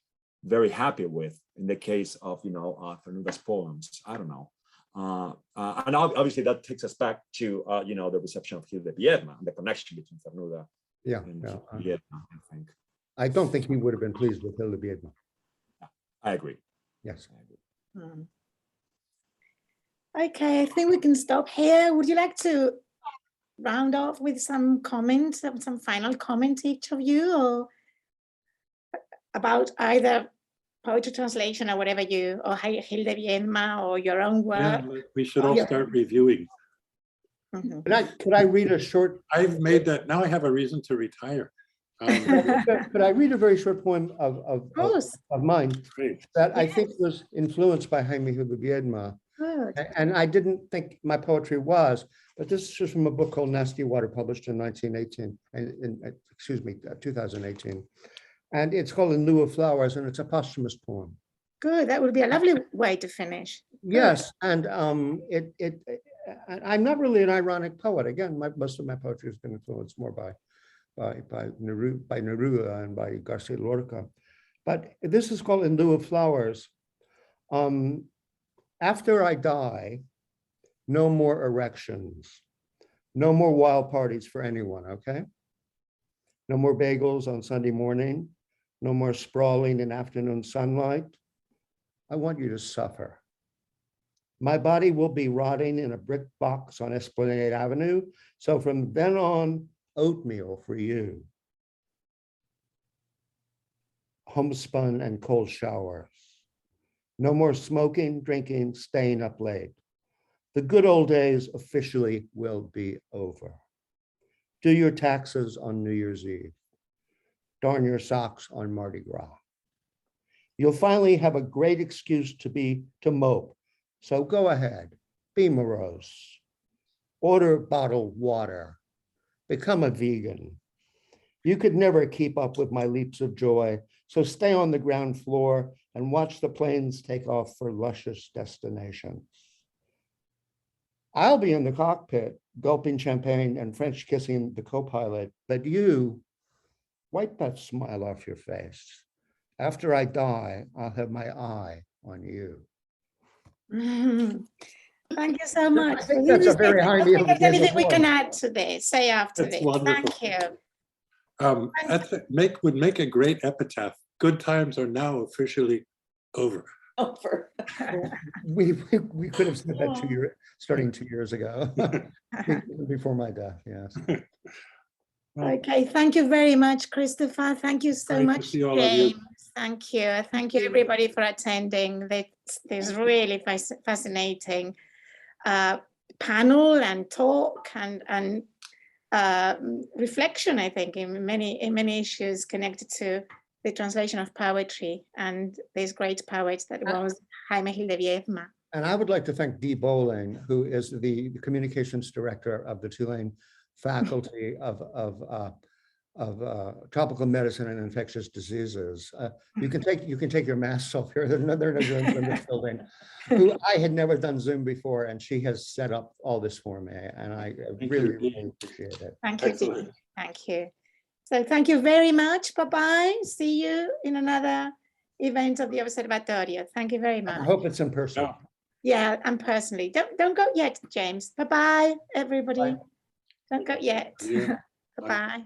very happy with in the case of, Cernuda's poems. I don't know. And obviously that takes us back to, the reception of Gil de Biedma and the connection between Cernuda and Gil de Biedma, I think. I don't think he would have been pleased with Gil de Biedma. I agree. Yes. I agree. Okay, I think we can stop here. Would you like to round off with some comments, some final comment, each of you, or about either poetry translation or whatever or Jaime Gil de Biedma or your own Yeah, work. we should all Yeah. start reviewing. Mhm. Could I read a short? I've made that, now I have a reason to retire. Could I read a very short poem Of course. of mine Great. that I think was influenced by Jaime Gil de Biedma? Good. And I didn't think my poetry was, but this is from a book called Nasty Water, published in 1918, excuse me, 2018. And it's called In Lieu of Flowers, and it's a posthumous poem. Good. That would be a lovely way to finish. Good. Yes, and I'm not really an ironic poet. Again, most of my poetry has been influenced more by Neruda and by Garcia Lorca. But this is called In Lieu of Flowers. After I die, no more erections, no more wild parties for anyone, okay? No more bagels on Sunday morning, no more sprawling in afternoon sunlight. I want you to suffer. My body will be rotting in a brick box on Esplanade Avenue. So from then on, oatmeal for you. Homespun and cold showers. No more smoking, drinking, staying up late. The good old days officially will be over. Do your taxes on New Year's Eve. Darn your socks on Mardi Gras. You'll finally have a great excuse to mope. So go ahead, be morose. Order bottled water. Become a vegan. You could never keep up with my leaps of joy, so stay on the ground floor and watch the planes take off for luscious destinations. I'll be in the cockpit, gulping champagne and French kissing the co-pilot, but you, wipe that smile off your face. After I die, I'll have my eye on you. Thank you so much. I think that's a very high Is there anything we poem. can add to this? Say after That's this. wonderful. Thank you. Would make a great epitaph. Good times are now officially over. Over. We could have said that starting 2 years ago, before my death, yes. Okay, thank you very much, Christopher. Thank you so Great to much, see all of you. James. Thank you. Thank you, everybody, for attending this really fascinating panel and talk and reflection, I think, in many issues connected to the translation of poetry and this great poet that was Jaime Gil de Biedma. And I would like to thank Dee Bowling, who is the communications director of the Tulane Faculty of Tropical Medicine and Infectious Diseases. You can take your masks off here. There are no Zooms in this building. Who I had never done Zoom before, and she has set up all this for me, and I really appreciate it. Thank you, Excellent. Dee. Thank you. So thank you very much. Bye-bye. See you in another event of the Observatorio. Thank you very much. I hope it's in person. Yeah, and personally. Don't go yet, James. Bye-bye, everybody. Bye. Don't go yet. Yeah. Bye-bye.